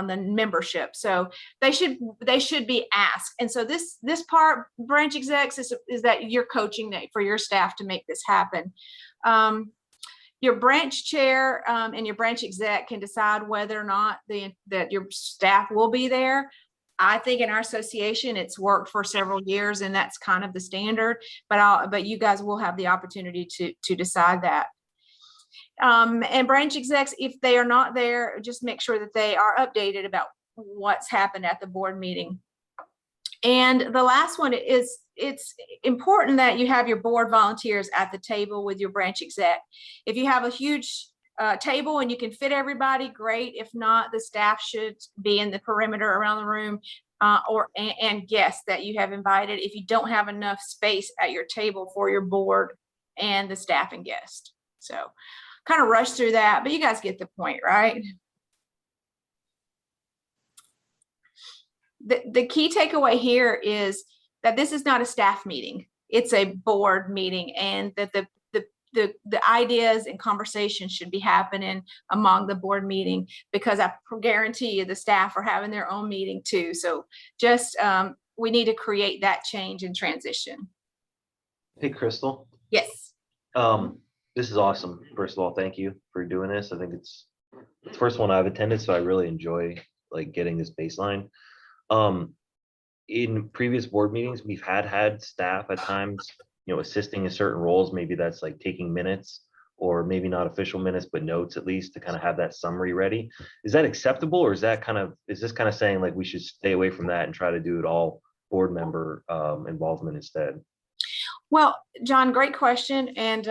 the membership. So they should be asked. And so this part, branch execs, is that you're coaching for your staff to make this happen. Your branch chair and your branch exec can decide whether or not that your staff will be there. I think in our association, it's worked for several years, and that's kind of the standard. But you guys will have the opportunity to decide that. And branch execs, if they are not there, just make sure that they are updated about what's happened at the board meeting. And the last one is, it's important that you have your board volunteers at the table with your branch exec. If you have a huge table and you can fit everybody, great. If not, the staff should be in the perimeter around the room, and guests that you have invited if you don't have enough space at your table for your board and the staff and guests. So kind of rush through that, but you guys get the point, right? The key takeaway here is that this is not a staff meeting. It's a board meeting, and that the ideas and conversations should be happening among the board meeting, because I guarantee you the staff are having their own meeting too. So just, we need to create that change and transition. Hey, Crystal. Yes. This is awesome. First of all, thank you for doing this. I think it's the first one I've attended, so I really enjoy like getting this baseline. In previous board meetings, we've had staff at times, you know, assisting in certain roles. Maybe that's like taking minutes, or maybe not official minutes, but notes at least, to kind of have that summary ready. Is that acceptable, or is this kind of saying like we should stay away from that and try to do it all board member involvement instead? Well, John, great question. And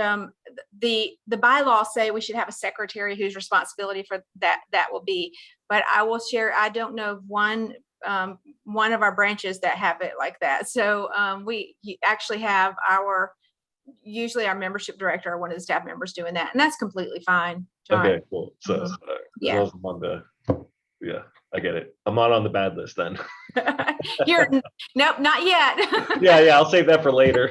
the bylaws say we should have a secretary whose responsibility for that will be. But I will share, I don't know of one of our branches that have it like that. So we actually have usually our membership director or one of the staff members doing that, and that's completely fine, John. Okay, cool. So Yeah. as long as yeah, I get it. I'm not on the bad list then. Nope, not yet. yeah, I'll save that for later.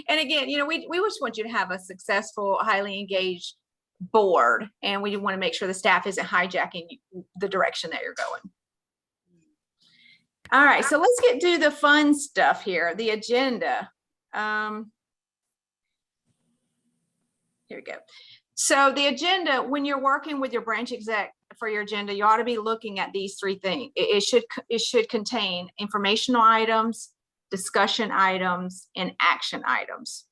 And again, you know, we just want you to have a successful, highly engaged board, and we want to make sure the staff isn't hijacking the direction that you're going. All right, so let's get to the fun stuff here, the agenda. Here we go. So the agenda, when you're working with your branch exec for your agenda, you ought to be looking at these three things. It should contain informational items, discussion items, and action items.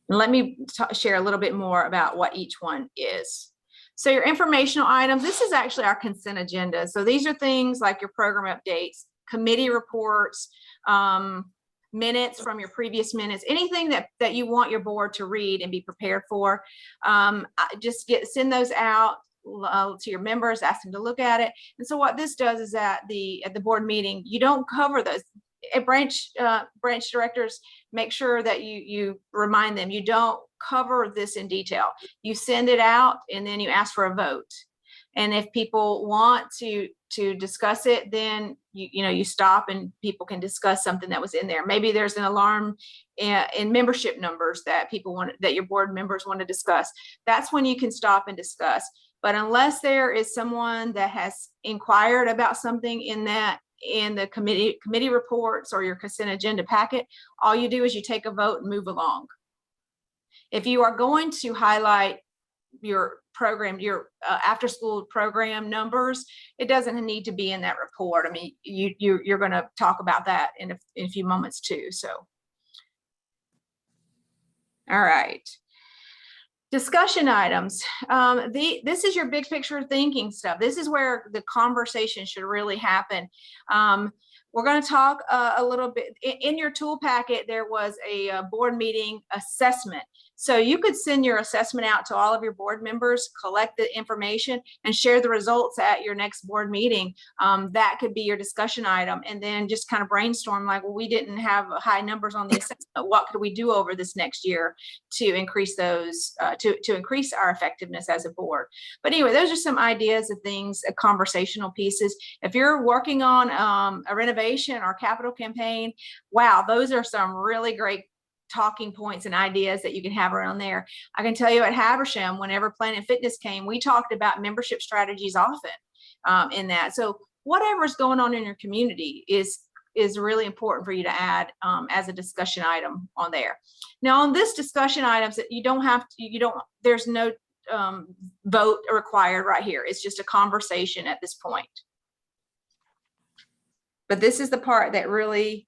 And let me share a little bit more about what each one is. So your informational items, this is actually our consent agenda. So these are things like your program updates, committee reports, minutes from your previous minutes, anything that you want your board to read and be prepared for. Just send those out to your members, ask them to look at it. And so what this does is at the board meeting, you don't cover those. Branch directors, make sure that you remind them, you don't cover this in detail. You send it out and then you ask for a vote. And if people want to discuss it, then you stop and people can discuss something that was in there. Maybe there's an alarm in membership numbers that that your board members want to discuss. That's when you can stop and discuss. But unless there is someone that has inquired about something in the committee reports or your consent agenda packet, all you do is you take a vote and move along. If you are going to highlight your program, your after school program numbers, it doesn't need to be in that report. I mean, you're going to talk about that in a few moments too. So, all right. Discussion items. This is your big picture thinking stuff. This is where the conversation should really happen. We're going to talk a little bit in your tool packet. There was a board meeting assessment. So you could send your assessment out to all of your board members, collect the information and share the results at your next board meeting. That could be your discussion item, and then just kind of brainstorm like, well, we didn't have high numbers on the assessment. What could we do over this next year to increase those, to increase our effectiveness as a board? But anyway, those are some ideas of things, conversational pieces. If you're working on a renovation or capital campaign, wow, those are some really great talking points and ideas that you can have around there. I can tell you at Habersham, whenever Planet Fitness came, we talked about membership strategies often in that. So whatever's going on in your community is really important for you to add as a discussion item on there. Now on this discussion items, that there's no vote required right here. It's just a conversation at this point. But this is the part that really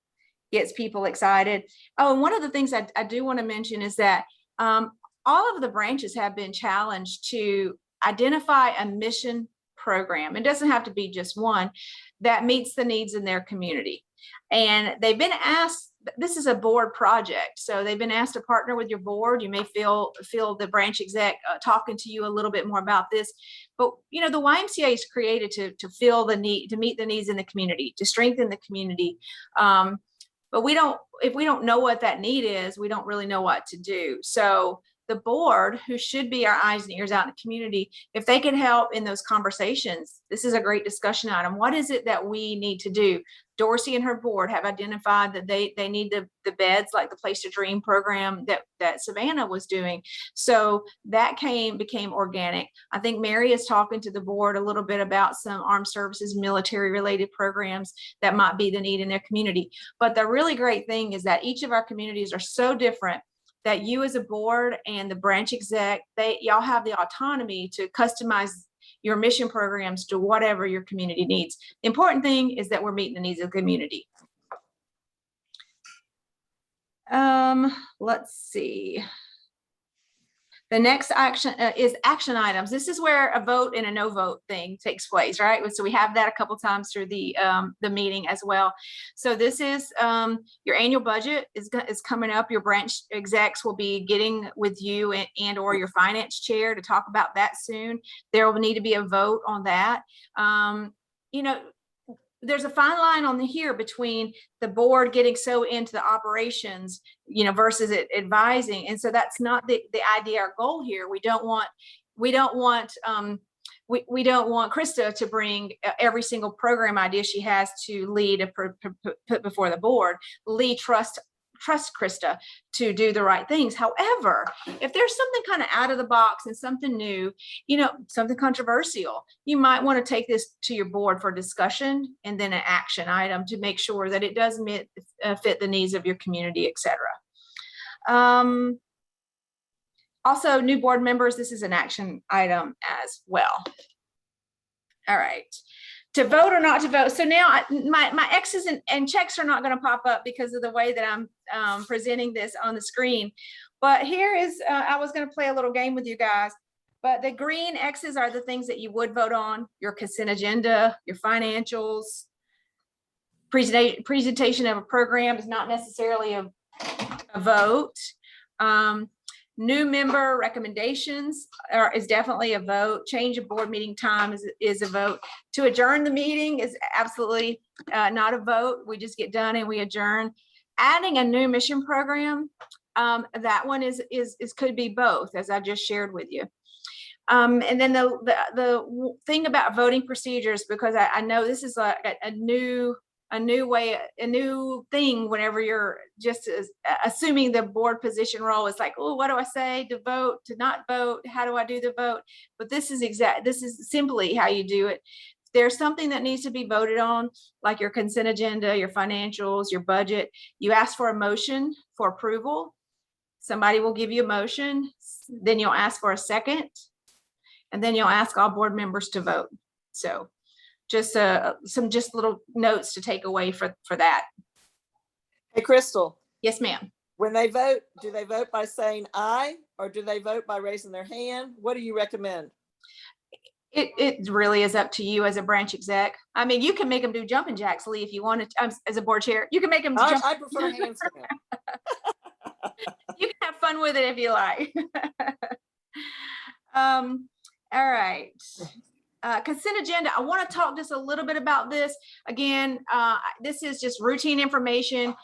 gets people excited. Oh, and one of the things I do want to mention is that all of the branches have been challenged to identify a mission program. It doesn't have to be just one that meets the needs in their community. And they've been asked, this is a board project, so they've been asked to partner with your board. You may feel the branch exec talking to you a little bit more about this, but the YMCA is created to fill the need, to meet the needs in the community, to strengthen the community. But if we don't know what that need is, we don't really know what to do. So the board, who should be our eyes and ears out in the community, if they can help in those conversations, this is a great discussion item. What is it that we need to do? Dorsey and her board have identified that they need the beds, like the Place to Dream program that Savannah was doing. So that became organic. I think Mary is talking to the board a little bit about some armed services, military related programs that might be the need in their community. But the really great thing is that each of our communities are so different that you as a board and the branch exec, y'all have the autonomy to customize your mission programs to whatever your community needs. The important thing is that we're meeting the needs of the community. Let's see. The next action is action items. This is where a vote and a no vote thing takes place, right? So we have that a couple times through the meeting as well. So this is your annual budget is coming up. Your branch execs will be getting with you and or your finance chair to talk about that soon. There will need to be a vote on that. There's a fine line on here between the board getting so into the operations, versus advising. And so that's not the idea, our goal here. We don't want Krista to bring every single program idea she has to Lee to put before the board. Lee trust Krista to do the right things. However, if there's something kind of out of the box and something new, something controversial, you might want to take this to your board for discussion and then an action item to make sure that it does fit the needs of your community, etc. Also, new board members, this is an action item as well. All right. To vote or not to vote. So now my X's and checks are not going to pop up because of the way that I'm presenting this on the screen. But here is, I was going to play a little game with you guys, but the green X's are the things that you would vote on: your consent agenda, your financials. Presentation of a program is not necessarily a vote. New member recommendations is definitely a vote. Change of board meeting time is a vote. To adjourn the meeting is absolutely not a vote. We just get done and we adjourn. Adding a new mission program, that one could be both, as I just shared with you. And then the thing about voting procedures, because I know this is like a new way, a new thing whenever you're just assuming the board position role. It's like, oh, what do I say? To vote, to not vote? How do I do the vote? But this is simply how you do it. If there's something that needs to be voted on, like your consent agenda, your financials, your budget, you ask for a motion for approval. Somebody will give you a motion, then you'll ask for a second, and then you'll ask all board members to vote. So just some little notes to take away for that. Hey, Crystal. Yes, ma'am. When they vote, do they vote by saying aye, or do they vote by raising their hand? What do you recommend? It really is up to you as a branch exec. I mean, you can make them do jumping jacks, Lee, if you wanted to, as a board chair. You can make them jump. I prefer handstand. You can have fun with it if you like. All right. Consent agenda. I want to talk just a little bit about this. Again, this is just routine information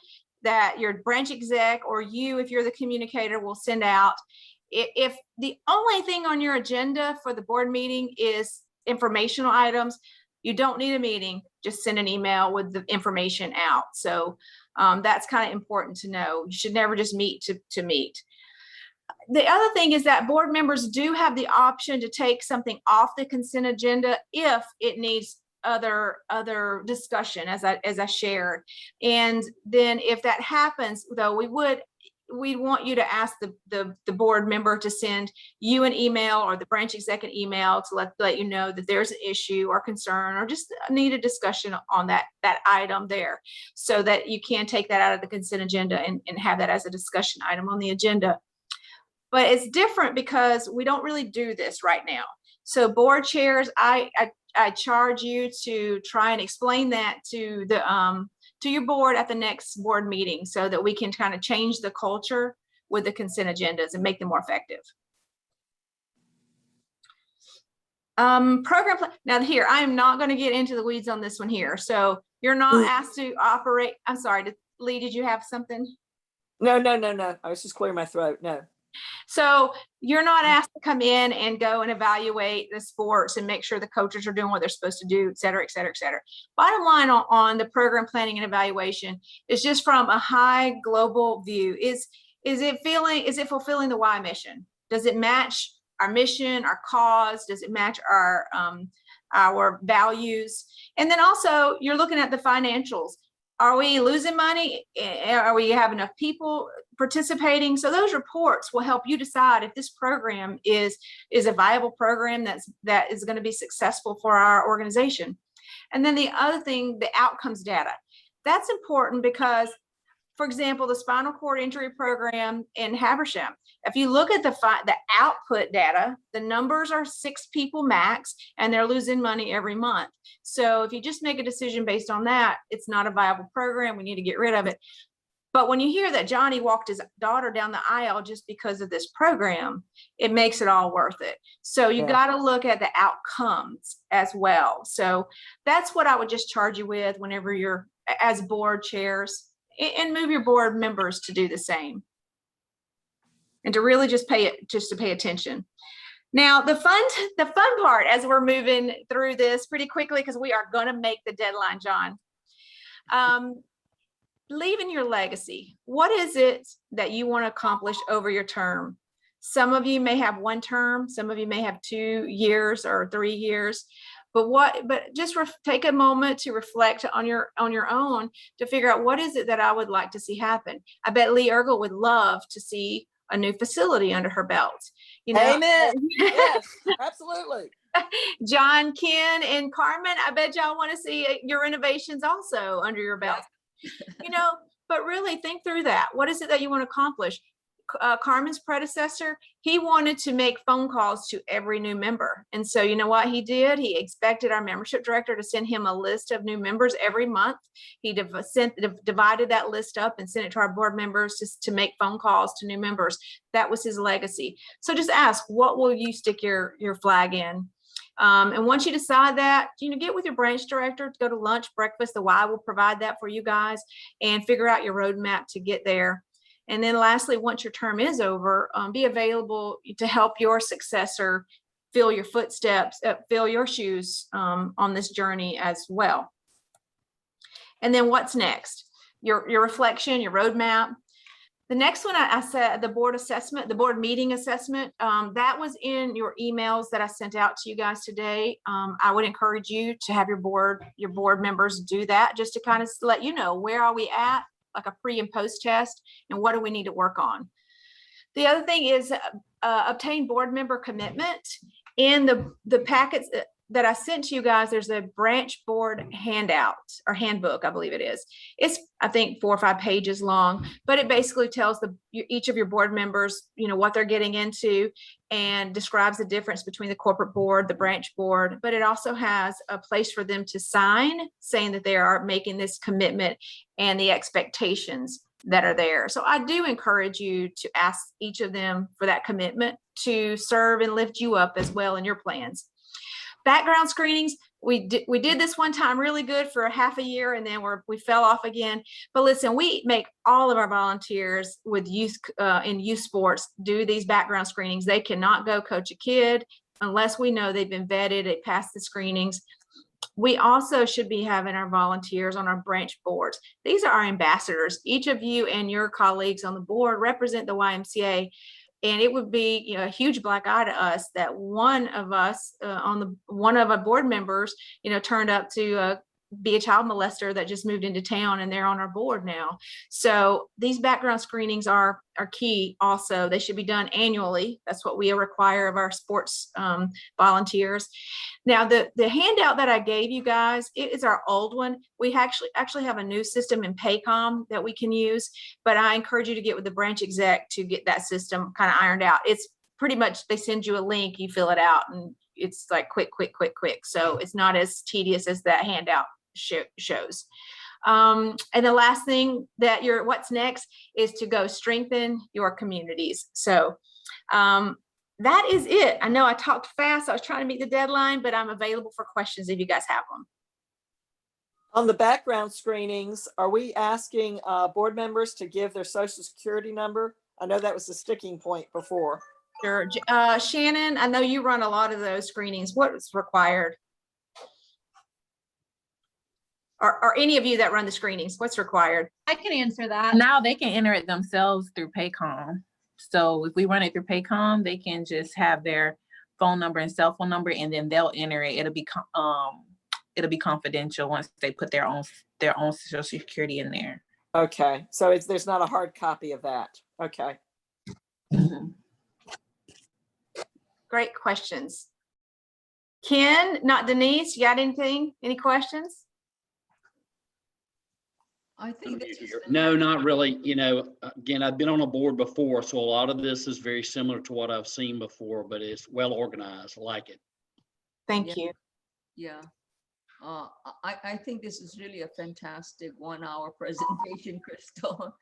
that your branch exec or you, if you're the communicator, will send out. If the only thing on your agenda for the board meeting is informational items, you don't need a meeting. Just send an email with the information out. So that's kind of important to know. You should never just meet to meet. The other thing is that board members do have the option to take something off the consent agenda if it needs other discussion, as I shared. And then if that happens, though, we want you to ask the board member to send you an email or the branch exec an email to let you know that there's an issue or concern or just need a discussion on that item there, so that you can take that out of the consent agenda and have that as a discussion item on the agenda. But it's different because we don't really do this right now. So board chairs, I charge you to try and explain that to your board at the next board meeting, so that we can kind of change the culture with the consent agendas and make them more effective. Now here, I am not going to get into the weeds on this one here. So you're not asked to operate. I'm sorry, Lee, did you have something? No. I was just clearing my throat. No. So you're not asked to come in and go and evaluate the sports and make sure the coaches are doing what they're supposed to do, et cetera, et cetera, et cetera. Bottom line on the program planning and evaluation is just from a high global view. Is it fulfilling the why mission? Does it match our mission, our cause? Does it match our values? And then also you're looking at the financials. Are we losing money? Are we have enough people participating? So those reports will help you decide if this program is a viable program that is going to be successful for our organization. And then the other thing, the outcomes data. That's important because, for example, the spinal cord injury program in Habersham, if you look at the output data, the numbers are 6 people max, and they're losing money every month. So if you just make a decision based on that, it's not a viable program. We need to get rid of it. But when you hear that Johnny walked his daughter down the aisle just because of this program, it makes it all worth it. So you got to look at the outcomes as well. So that's what I would just charge you with whenever you're as board chairs, and move your board members to do the same. And to really just pay attention. Now, the fun part as we're moving through this pretty quickly, because we are going to make the deadline, John. Leaving your legacy. What is it that you want to accomplish over your term? Some of you may have 1 term, some of you may have 2 years or 3 years. But just take a moment to reflect on your own to figure out what is it that I would like to see happen. I bet Lee Ergel would love to see a new facility under her belt. You know? Amen. Yes, absolutely. John, Ken, and Carmen, I bet y'all want to see your innovations also under your belt. You know, but really think through that. What is it that you want to accomplish? Carmen's predecessor, he wanted to make phone calls to every new member. And so you know what he did? He expected our membership director to send him a list of new members every month. He divided that list up and sent it to our board members just to make phone calls to new members. That was his legacy. So just ask, what will you stick your flag in? And once you decide that, get with your branch director, go to lunch, breakfast. The Y will provide that for you guys, and figure out your roadmap to get there. And then lastly, once your term is over, be available to help your successor fill your footsteps, fill your shoes on this journey as well. And then what's next? Your reflection, your roadmap. The next one I said, the board assessment, the board meeting assessment, that was in your emails that I sent out to you guys today. I would encourage you to have your board members do that, just to kind of let you know, where are we at, like a pre and post test, and what do we need to work on. The other thing is obtain board member commitment. In the packets that I sent to you guys, there's a branch board handout or handbook, I believe it is. It's, I think, 4 or 5 pages long, but it basically tells each of your board members, what they're getting into, and describes the difference between the corporate board, the branch board, but it also has a place for them to sign saying that they are making this commitment and the expectations that are there. So I do encourage you to ask each of them for that commitment to serve and lift you up as well in your plans. Background screenings, we did this one time really good for half a year, and then we fell off again. But listen, we make all of our volunteers with youth in youth sports do these background screenings. They cannot go coach a kid unless we know they've been vetted, they passed the screenings. We also should be having our volunteers on our branch boards. These are our ambassadors. Each of you and your colleagues on the board represent the YMCA. And it would be a huge black eye to us that one of us one of our board members, turned up to be a child molester that just moved into town, and they're on our board now. So these background screenings are key also. They should be done annually. That's what we require of our sports volunteers. Now, the handout that I gave you guys, it is our old one. We actually have a new system in Paycom that we can use, but I encourage you to get with the branch exec to get that system kind of ironed out. It's pretty much, they send you a link, you fill it out, and it's like quick. So it's not as tedious as that handout shows. And the last thing that what's next is to go strengthen your communities. So that is it. I know I talked fast. I was trying to meet the deadline, but I'm available for questions if you guys have them. On the background screenings, are we asking board members to give their social security number? I know that was the sticking point before. Sure. Shannon, I know you run a lot of those screenings. What is required? Or any of you that run the screenings, what's required? I can answer that. Now they can enter it themselves through Paycom. So if we run it through Paycom, they can just have their phone number and cell phone number, and then they'll enter it. It'll be confidential once they put their own social security in there. Okay, so there's not a hard copy of that. Okay. Mm-hmm. Great questions. Ken, not Denise, you got anything? Any questions? I think no, not really. Again, I've been on a board before, so a lot of this is very similar to what I've seen before, but it's well organized. I like it. Thank you. Yeah. I think this is really a fantastic 1-hour presentation, Crystal.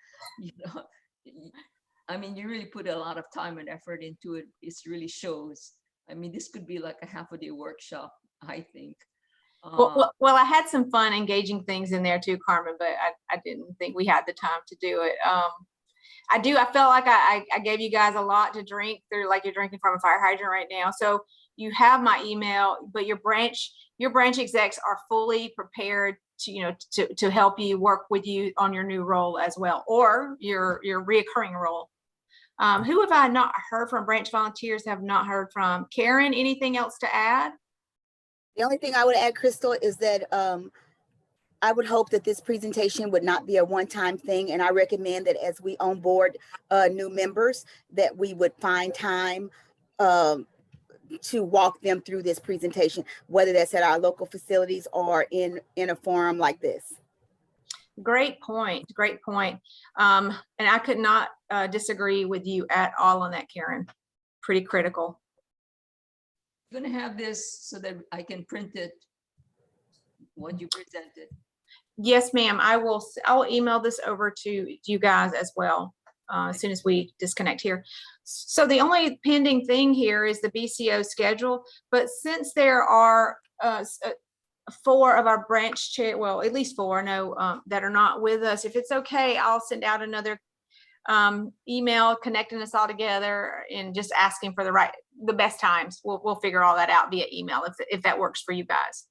I mean, you really put a lot of time and effort into it. It really shows. I mean, this could be like a half-a-day workshop, I think. Well, I had some fun engaging things in there too, Carmen, but I didn't think we had the time to do it. I felt like I gave you guys a lot to drink through, like you're drinking from a fire hydrant right now. So you have my email, but your branch execs are fully prepared to help you, work with you on your new role as well, or your reoccurring role. Who have I not heard from? Branch volunteers have not heard from. Karen, anything else to add? The only thing I would add, Crystal, is that I would hope that this presentation would not be a one-time thing. And I recommend that as we onboard new members, that we would find time to walk them through this presentation, whether that's at our local facilities or in a forum like this. Great point. Great point. And I could not disagree with you at all on that, Karen. Pretty critical. I'm gonna have this so that I can print it, what you presented. Yes, ma'am. I will email this over to you guys as well as soon as we disconnect here. So the only pending thing here is the BCO schedule. But since there are 4 of our branch chair, well, at least 4, no, that are not with us, if it's okay, I'll send out another email connecting us all together and just asking for the best times. We'll figure all that out via email if that works for you guys.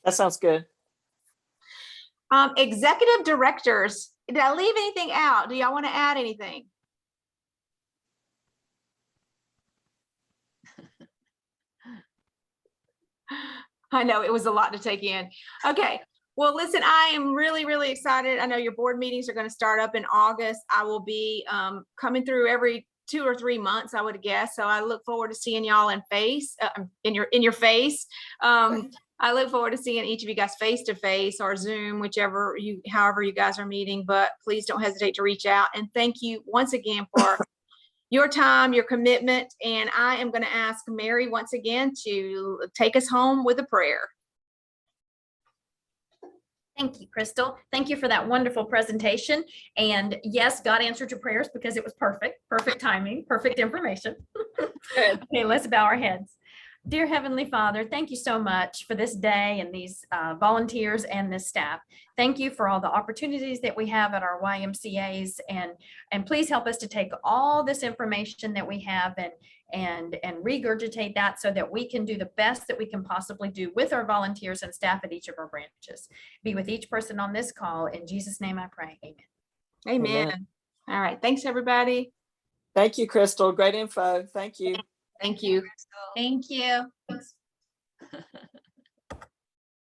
That sounds good. Executive directors, did I leave anything out? Do y'all want to add anything? I know it was a lot to take in. Okay. Well, listen, I am really, really excited. I know your board meetings are going to start up in August. I will be coming through every 2 or 3 months, I would guess. So I look forward to seeing y'all in your face. I look forward to seeing each of you guys face to face or Zoom, however you guys are meeting, but please don't hesitate to reach out. And thank you once again for your time, your commitment. And I am going to ask Mary once again to take us home with a prayer. Thank you, Crystal. Thank you for that wonderful presentation. And yes, God answered your prayers because it was perfect timing, perfect information. Okay, let's bow our heads. Dear Heavenly Father, thank you so much for this day and these volunteers and this staff. Thank you for all the opportunities that we have at our YMCAs, and please help us to take all this information that we have and regurgitate that so that we can do the best that we can possibly do with our volunteers and staff at each of our branches. Be with each person on this call. In Jesus' name I pray, amen. Amen. Amen. All right. Thanks, everybody. Thank you, Crystal. Great info. Thank you. Thank you. Thank you. Thanks.